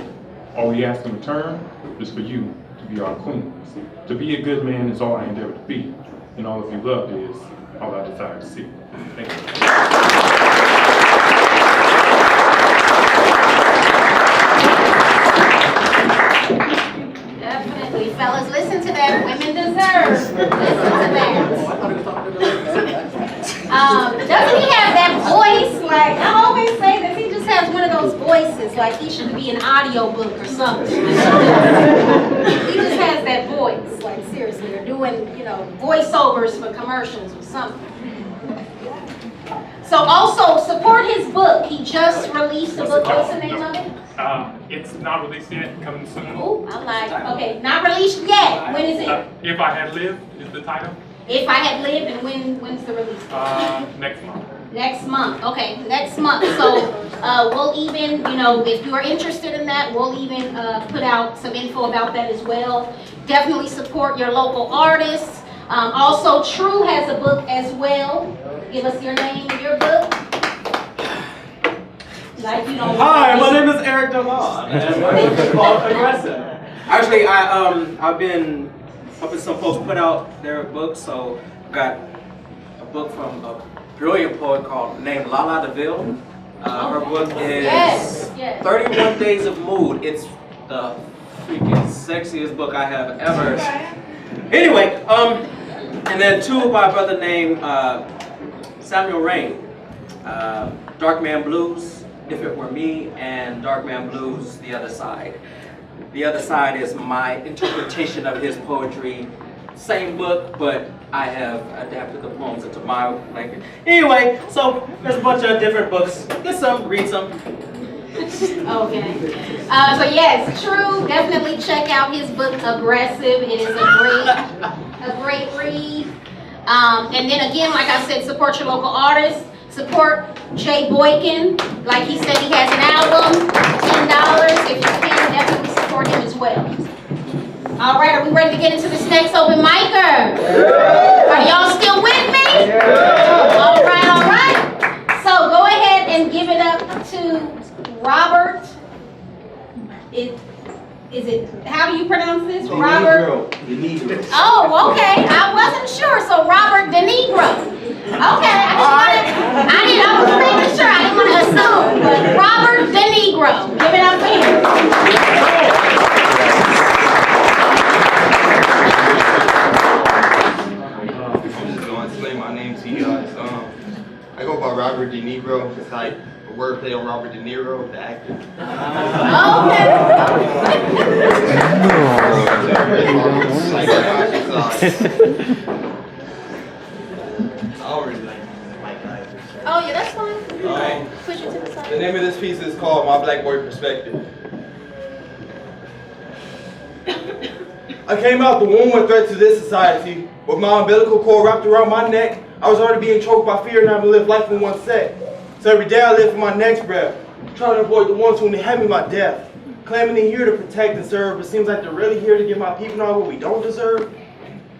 All we ask in return is for you to be our queens. To be a good man is all I endeavor to be, and all of you love is all I desire to see. Thank you. Definitely, fellas, listen to that. Women deserve. Listen to that. Doesn't he have that voice? Like, I always say that he just has one of those voices, like he should be an audio book or something. He just has that voice, like seriously, they're doing, you know, voiceovers for commercials or something. So also, support his book. He just released a book. What's the name of it? It's not released yet, coming soon. Oh, I like, okay, not released yet. When is it? If I Had Lived is the title. If I Had Lived, and when's the release? Next month. Next month, okay, next month. So we'll even, you know, if you're interested in that, we'll even put out some info about that as well. Definitely support your local artists. Also, True has a book as well. Give us your name and your book. Like you don't. Hi, my name is Eric Delon, and my book is called Aggressive. Actually, I've been helping some folks put out their books, so I've got a book from a brilliant poet named Lala DeVille. Her book is 31 Days of Mood. It's the freaking sexiest book I have ever. Anyway, and then two by a brother named Samuel Rain. Dark Man Blues, If It Were Me, and Dark Man Blues, The Other Side. The Other Side is my interpretation of his poetry. Same book, but I have adapted the poems into my language. Anyway, so there's a bunch of different books. Get some, read some. Okay. So yes, True. Definitely check out his book, Aggressive. It is a great read. And then again, like I said, support your local artists. Support Jay Boykin. Like he said, he has an album, $10. If you can, definitely support him as well. All right, are we ready to get into this next open micer? Are y'all still with me? All right, all right. So go ahead and give it up to Robert. Is it, how do you pronounce this? Robert? De Niro. Oh, okay. I wasn't sure. So Robert De Niro. Okay, I was making sure. I didn't want to assume. But Robert De Niro. Give it up for him. I'm just going to explain my name to you guys. I go by Robert De Niro. It's like a wordplay on Robert De Niro, the actor. Oh, yeah, that's fine. Push it to the side. The name of this piece is called My Black Boy Perspective. I came out the womb with threat to this society. With my umbilical cord wrapped around my neck, I was already being choked by fear and having to live life in one sec. So every day I live for my next breath, trying to avoid the ones who hand me my death. Claiming they're here to protect and serve, but seems like they're really here to give my people all what we don't deserve.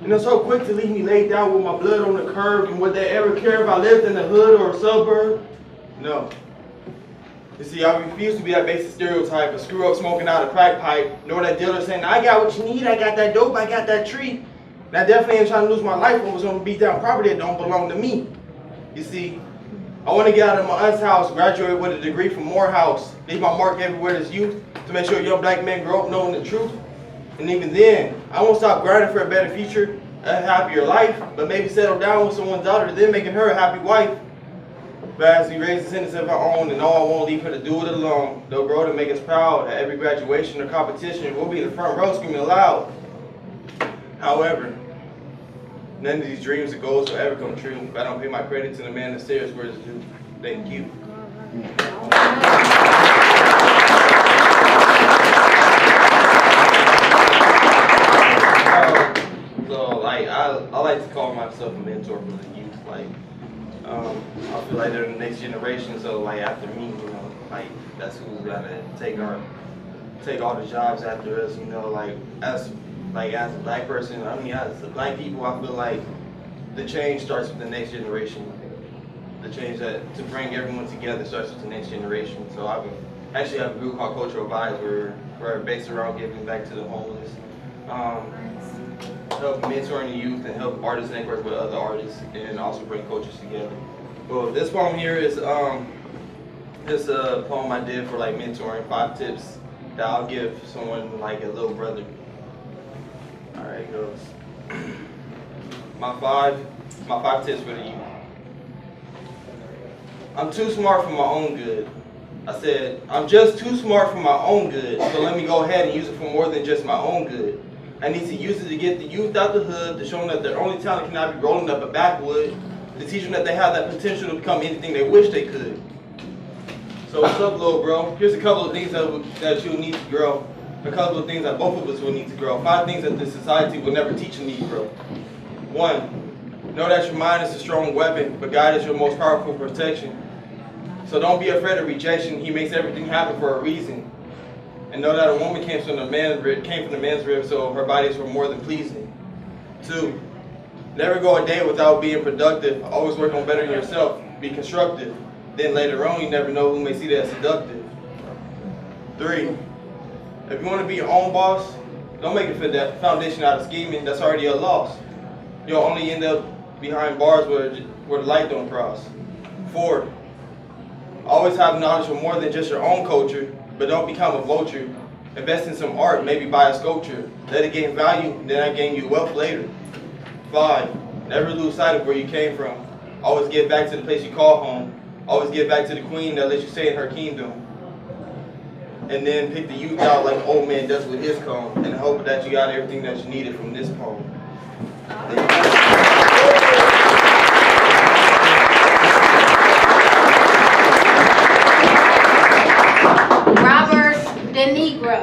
And they're so quick to leave me laid down with my blood on the curb, and would they ever care if I lived in the hood or a suburb? No. You see, I refuse to be that basic stereotype, a screw up smoking out a crack pipe, nor that dealer saying, I got what you need, I got that dope, I got that treat. And I definitely ain't trying to lose my life when I was on the beat down property that don't belong to me. You see, I want to get out of my aunt's house, graduate with a degree from Morehouse, leave my mark everywhere as youth, to make sure young black men grow up knowing the truth. And even then, I won't stop grinding for a better future, a happier life, but maybe settle down with someone's daughter, then making her a happy wife. But as we raise descendants of our own, and all I won't leave her to do it alone. They'll grow to make us proud. At every graduation or competition, we'll be in the front row screaming loud. However, none of these dreams or goals will ever come true if I don't pay my credit to the man that stares where it's due. Thank you. I like to call myself a mentor for the youth. Like, I feel like they're the next generation. So like after me, you know, like that's who's gotta take all the jobs after us. You know, like as a black person, I mean as black people, I feel like the change starts with the next generation. The change to bring everyone together starts with the next generation. So I actually have a group called Cultural Vibes where we're based around giving back to the homeless. Help mentoring the youth and help artists network with other artists and also bring cultures together. Well, this poem here is this poem I did for like mentoring, 5 tips that I'll give someone like a little brother. All right, it goes. My five tips for the youth. I'm too smart for my own good. I said, I'm just too smart for my own good, so let me go ahead and use it for more than just my own good. I need to use it to get the youth out the hood, to show them that their only talent cannot be rolling up a backwood, to teach them that they have that potential to become anything they wish they could. So what's up, little bro? Here's a couple of things that you'll need to grow. A couple of things that both of us will need to grow. 5 things that this society will never teach a Negro. 1, know that your mind is a strong weapon, but God is your most powerful protection. So don't be afraid of rejection. He makes everything happen for a reason. And know that a woman came from the man's rib, so her bodies were more than pleasing. 2, never go a day without being productive. Always work on bettering yourself. Be constructive. Then later on, you never know who may see that as seductive. 3, if you want to be your own boss, don't make a foundation out of scheming. That's already a loss. You'll only end up behind bars where the light don't cross. 4, always have knowledge of more than just your own culture. But don't become a vulture. Invest in some art, maybe buy a sculpture. Let it gain value, then I gain you wealth later. 5, never lose sight of where you came from. Always get back to the place you call home. Always get back to the queen that lets you stay in her kingdom. And then pick the youth out like an old man does with his comb, and hope that you got everything that you needed from this poem. Robert De Niro.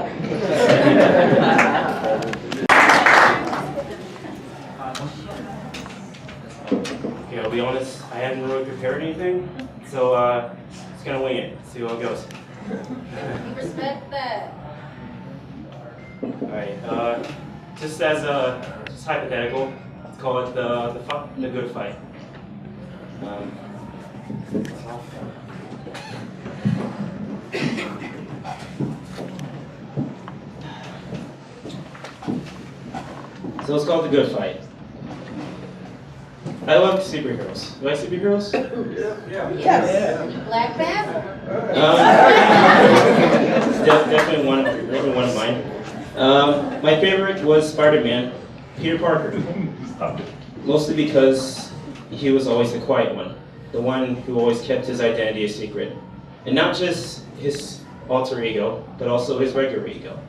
Okay, I'll be honest, I hadn't really prepared anything, so just gonna wing it, see how it goes. We respect that. Alright, just as a just hypothetical, let's call it the good fight. So let's call it the good fight. I love superheroes. You like superheroes? Yeah. Yes. Black Panther. Definitely one of mine. My favorite was Spider-Man, Peter Parker. Mostly because he was always the quiet one, the one who always kept his identity a secret. And not just his alter ego, but also his regular ego.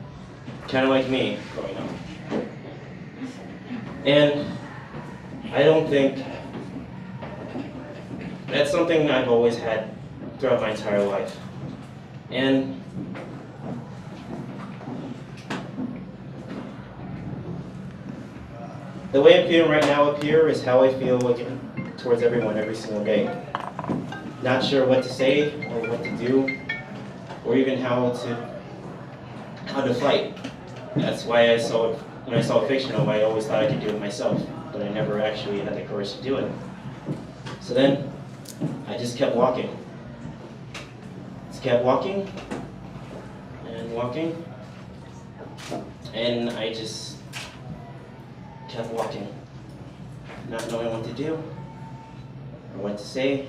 Kind of like me growing up. And I don't think that's something I've always had throughout my entire life. And the way I'm feeling right now up here is how I feel again towards everyone every single day. Not sure what to say or what to do, or even how to fight. That's why when I saw fictional, I always thought I could do it myself, but I never actually had the courage to do it. So then, I just kept walking. Just kept walking, and walking, and I just kept walking, not knowing what to do, or what to say,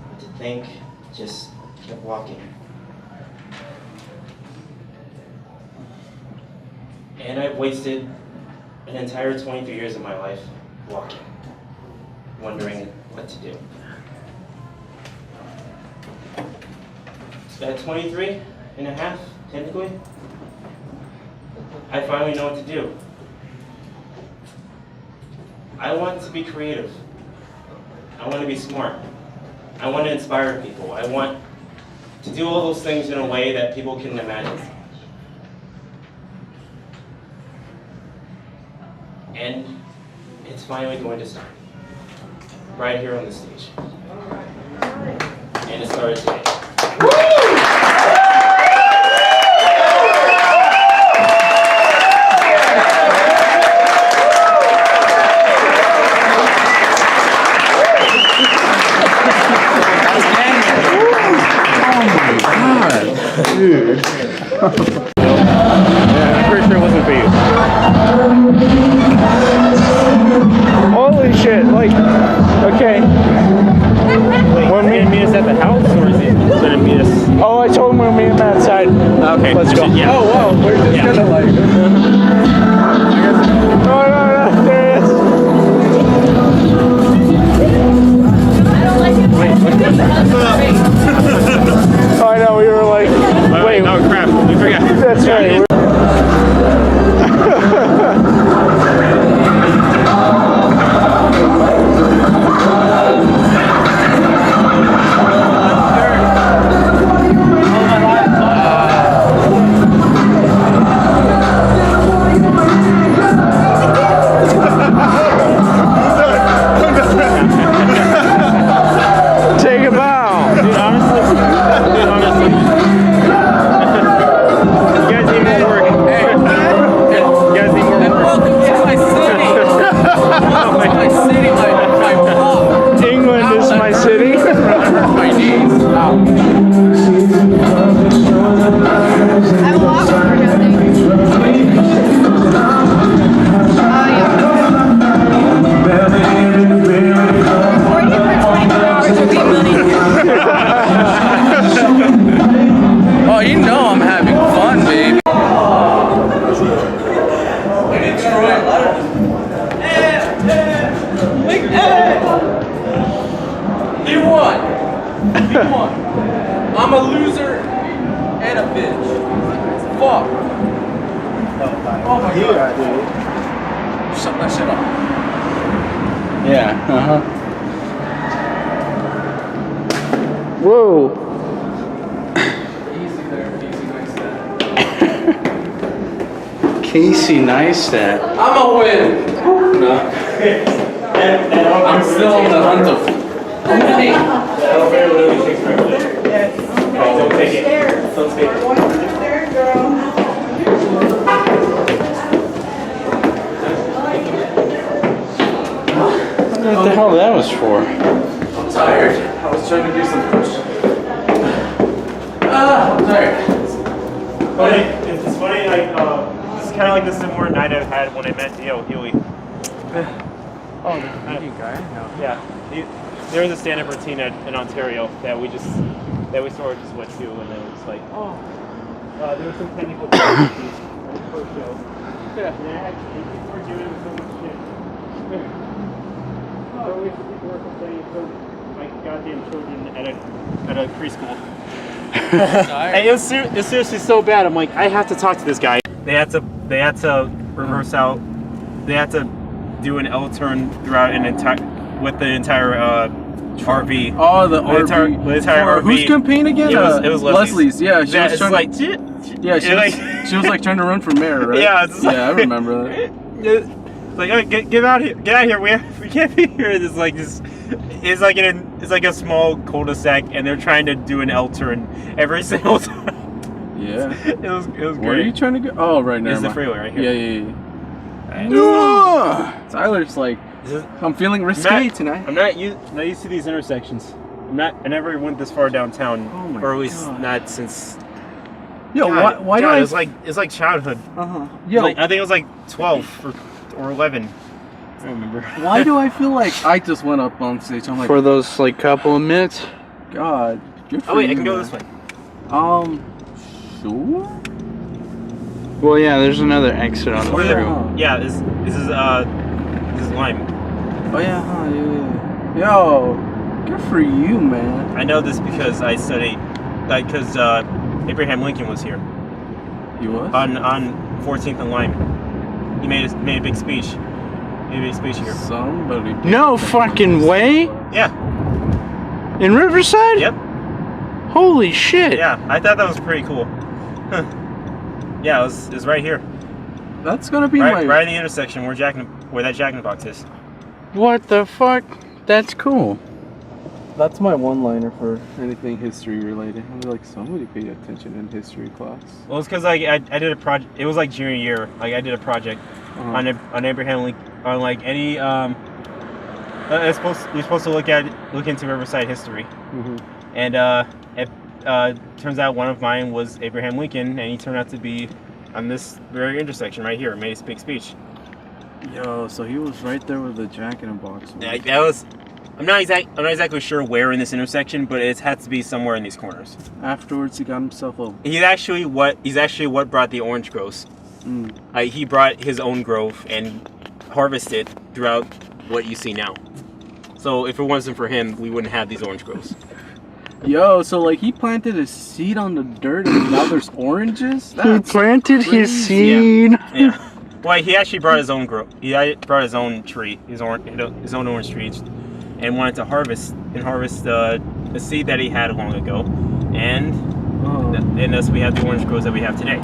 what to think, just kept walking. And I've wasted an entire 23 years of my life walking, wondering what to do. At 23 and a half, technically, I finally know what to do. I want to be creative. I want to be smart. I want to inspire people. I want to do all those things in a way that people can imagine. And it's finally going to start. Right here on the stage. And it started today. Dude. Yeah, I'm pretty sure it wasn't for you. Holy shit, like, okay. Wait, when we meet us at the house, or is it going to meet us? Oh, I told him we'll meet him outside. Okay, let's go. Yeah. Oh, wow, we're just kind of like... No, there it is. Oh, I know, we were like, wait. Oh, crap, we forgot. That's right. Take a bow. Dude, honestly. You guys need more work. Hey, you guys need more work. welcome to my city. Welcome to my city, my mom. England is my city. I hurt my knees. I have a lot more work ethic. Oh, you know I'm having fun, baby. He won. He won. I'm a loser and a bitch. Fuck. Oh my god. Shut that shit off. Yeah, uh-huh. Whoa. Easy there, easy like that. Casey Neistat. I'm a win. No. I'm still on the hunt of money. Don't take it. Don't take it. what the hell that was for. I'm tired. I was trying to do some push. I'm tired. Funny, it's funny, like, it's kind of like the similar night I had when I met Theo Healy. Oh, the Indian guy? No. Yeah. There was a stand-up routine in Ontario that we sort of just went to, and it was like, there was some technical difficulties on the first show. Yeah. And people were doing so much shit. So people were complaining so like goddamn children at a preschool. And it was seriously so bad. I'm like, I have to talk to this guy. They had to reverse out. They had to do an L turn throughout an entire RV. Oh, the RV. The entire RV. Whose campaign again? It was Leslie's. Yeah, she was trying to. She was like trying to run for mayor, right? Yeah. I remember that. It's like, oh, get out here! Get out here! We can't be here. It's like this. It's like a small cul-de-sac, and they're trying to do an L turn every single time. Yeah. It was great. Where are you trying to go? Oh, right now. It's the freeway right here. Yeah. Tyler's like, I'm feeling risque tonight. I'm not used to these intersections. I never went this far downtown, or at least not since. Yo, why do I? It's like childhood. Yo, I think it was like 12 or 11. I don't remember. Why do I feel like I just went up on stage? I'm like, For those like couple of minutes. God, good for Oh wait, you, I can go man. this way. Sure. Well, yeah, there's another exit on the road. Yeah, this is Lime. Oh yeah, yeah. Yo, good for you, man. I know this because I studied, because Abraham Lincoln was here. He was? On 14th and Lime. He made a big speech. Here. Somebody. No fucking way. Yeah. In Riverside? Yep. Holy shit. Yeah, I thought that was pretty cool. Huh. Yeah, it was right here. That's gonna be right in the intersection where that Jack in the Box is. What the fuck? That's cool. That's my one-liner for anything history related. I'm like, somebody paid attention in history class. Well, it's because like I did a project. It was like junior year. Like I did a project on Abraham Lincoln, on like any you're supposed to look into Riverside history. And it turns out one of mine was Abraham Lincoln, and he turned out to be on this very intersection right here. Made a big speech. Yo, so he was right there with the Jack in the Box. Yeah, that was. I'm not exactly sure where in this intersection, but it had to be somewhere in these corners. Afterwards, he got himself a. He's actually what brought the orange groves. He brought his own grove and harvested throughout what you see now. So if it wasn't for him, we wouldn't have these orange groves. Yo, so like he planted a seed on the dirt and now there's oranges? He planted his seed. Yeah. Well, he actually brought his own He brought his own tree, his own orange tree, and wanted to harvest the seed that he had long ago, and thus we have the orange groves that we have today.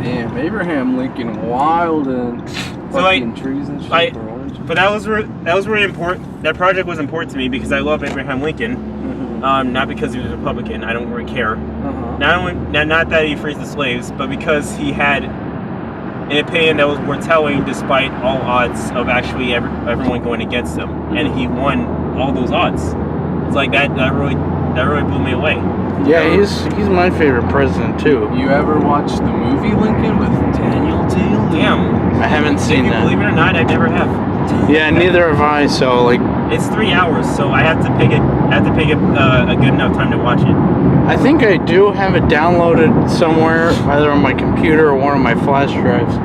Damn, Abraham Lincoln, wild and fucking trees and shit for oranges. But that was really important. That project was important to me because I love Abraham Lincoln. Not because he was a Republican. I don't really care. Not that he freed the slaves, but because he had an opinion that was worth telling, despite all odds of actually everyone going against him, and he won all those odds. It's like that really blew me away. Yeah, he's my favorite president too. You ever watched the movie Lincoln with Daniel Day-Lewis? Damn, I haven't seen that. Believe it or not, I never have. Yeah, neither have I. So like, it's 3 hours, so I have to pick a good enough time to watch it. I think I do have it downloaded somewhere, either on my computer or one of my flash drives.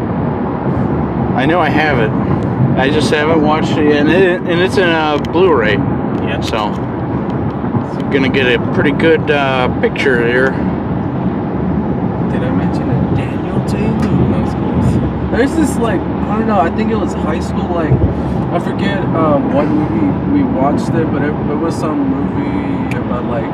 I know I have it. I just haven't watched it yet, and it's in a Blu-ray. Yeah. So I'm gonna get a pretty good picture here. Did I mention it? Daniel Day-Lewis. There's this like, I don't know, I think it was high school, like, I forget what movie we watched it, but it was some movie about like,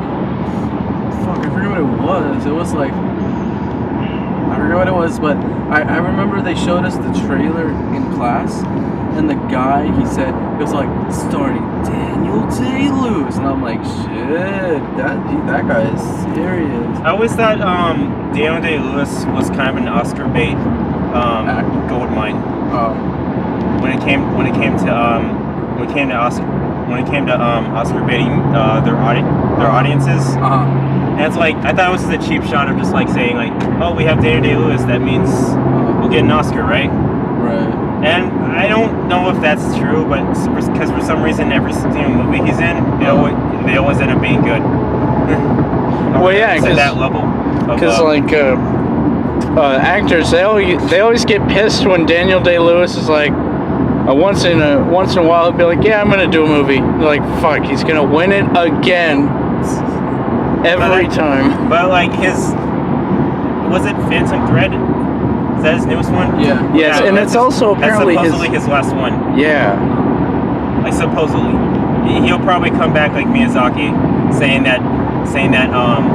fuck, I forget what it was. It was like, I forget what it was, but I remember they showed us the trailer in class, and the guy, he said, it was like, starring Daniel Day-Lewis, and I'm like, shit, that guy is serious. I always thought Daniel Day-Lewis was kind of an Oscar bait gold mine. When it came to when it came to Oscar baiting their audiences. And it's like I thought it was just a cheap shot of just like saying like, oh, we have Daniel Day-Lewis, that means we'll get an Oscar, right? Right. And I don't know if that's true, but because for some reason every single movie he's in, they always end up being good. Well, yeah, at that level. Because actors, they always get pissed when Daniel Day-Lewis is like, once in a while, he'll be like, yeah, I'm gonna do a movie. They're like, fuck, he's gonna win it again. Every time. But like was it Phantom Thread? Is that his newest one? Yeah. Yes, and it's also apparently supposedly his last one. Yeah. Like supposedly, he'll probably come back like Miyazaki, saying that Miyazaki.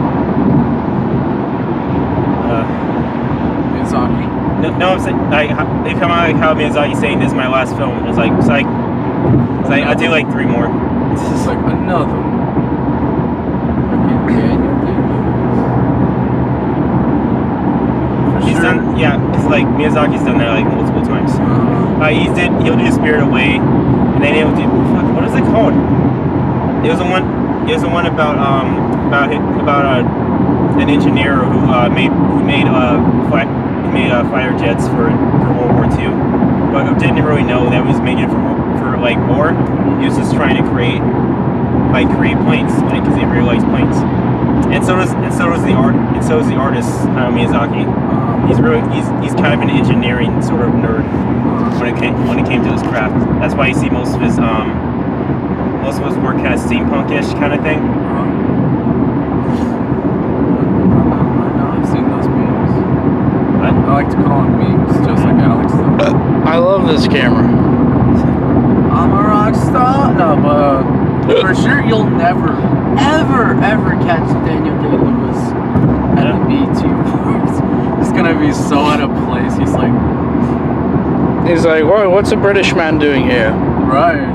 No, I'm saying like they come out like how Miyazaki saying this is my last film. It's like I'll do like 3 more. It's just like another one. He's done, yeah, because like Miyazaki's done that like multiple times. He'll do Spirit Away, and then he'll do what is it called? It was the one about an engineer who made fighter jets for World War II, but didn't really know that he was making it for like war. He was just trying to create planes, like because he really likes planes. And so does the artist Miyazaki. He's kind of an engineering sort of nerd when it came to his craft. That's why you see most of his work kind of steampunk-ish kind of thing. I've seen those memes. I like to call them memes, just like Alex does. I love this camera. I'm a rock star. No, but for sure you'll never, ever catch Daniel Day-Lewis at the BET Awards. He's gonna be so out of place. He's like, whoa, what's a British man doing here? Right.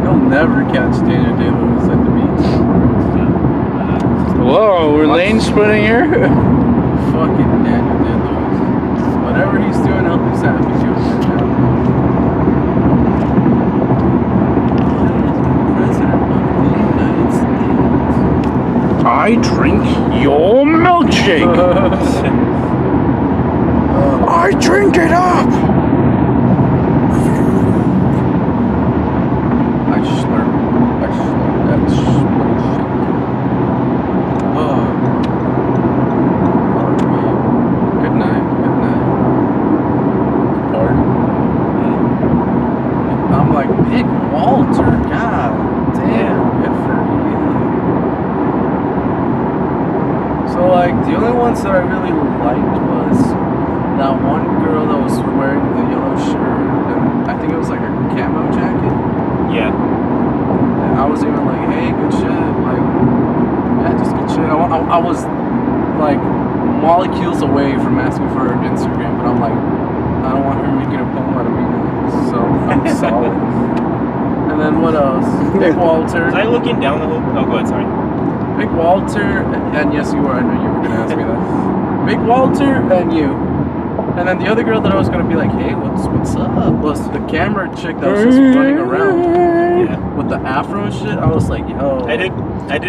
You'll never catch Daniel Day-Lewis at the BET Awards. Whoa, we're lane splitting here? Fucking Daniel Day-Lewis. Whatever he's doing, he's happy doing it now. I drink your milkshake. I drink it up. I slurp that shake. Good night. Party. I'm like, Big Walter, god damn, good for you. So like, the only ones that I really liked was that one girl that was wearing the yellow shirt, and I think it was like a camo jacket. Yeah. And I was even like, hey, good shit. Like, yeah, just good shit. I was like molecules away from asking for her Instagram, but I'm like, I don't want her making a poem out of me now. So I'm solid. And then what else? Big Walter. Was I looking down the whole? Oh, go ahead. Sorry. Big Walter, and yes, you were. I knew you were gonna ask me that. Big Walter and you. And then the other girl that I was gonna be like, hey, what's up? Was the camera chick that was just running around with the afro and shit. I was like, yo. I did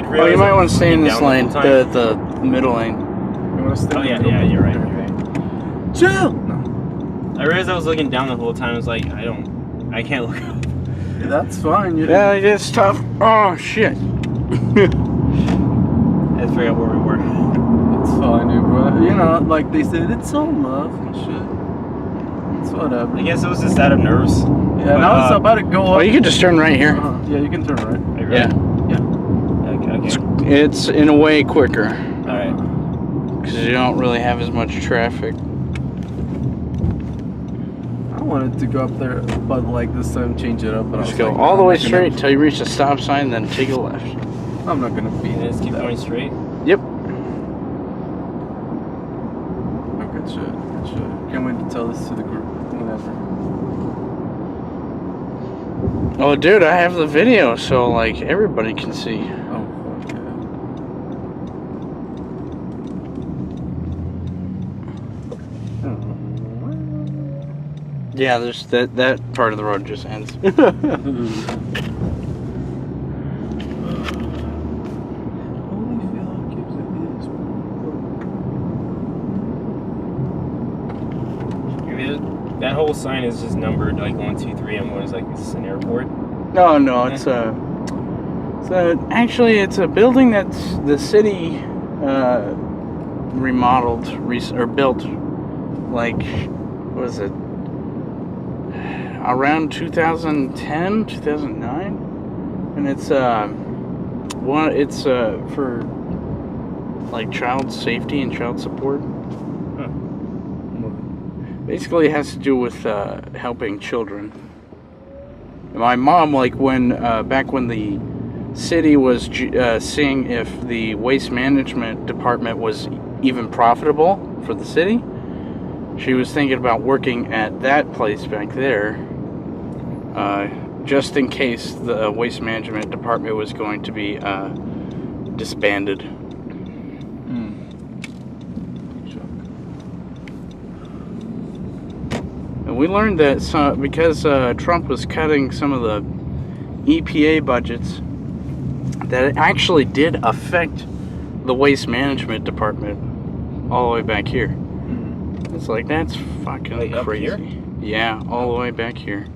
realize. Oh, you might want to stay in this lane, the middle lane. You want to stay? Oh yeah, you're right. Chill. No. I realized I was looking down the whole time. I was like, I can't look up. Yeah, that's fine. Yeah, it's tough. Oh shit. I forgot where we were. It's fine, dude, bro. You know, like they said, it's all love and shit. It's whatever. I guess it was just out of nerves. Yeah, and I was about to go up. Oh, you can just turn right here. Yeah, you can turn right. Yeah. Okay. It's in a way quicker. Alright. Because you don't really have as much traffic. I wanted to go up there, but like this time change it up. But Just go all the way straight till you reach the stop sign, then take a left. I'm not gonna beat it. Just keep going straight. Yep. Oh, good shit. Can't wait to tell this to the group. Whatever. Oh, dude, I have the video, so like everybody can see. Oh, fuck yeah. Yeah, there's that part of the road just ends. That whole sign is just numbered like 1, 2, 3. I'm always like, is this an airport? No, it's actually it's a building that's the city remodeled or built, like, what was it, around 2010, 2009, and it's for like child safety and child support. Basically, it has to do with helping children. My mom, like back when the city was seeing if the waste management department was even profitable for the city, she was thinking about working at that place back there, just in case the waste management department was going to be disbanded. And we learned that because Trump was cutting some of the EPA budgets, that it actually did affect the waste management department all the way back here. It's like, that's fucking like crazy. Up here? Yeah, all the way back here.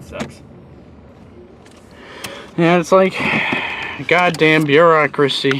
Sucks. Yeah, it's like goddamn bureaucracy.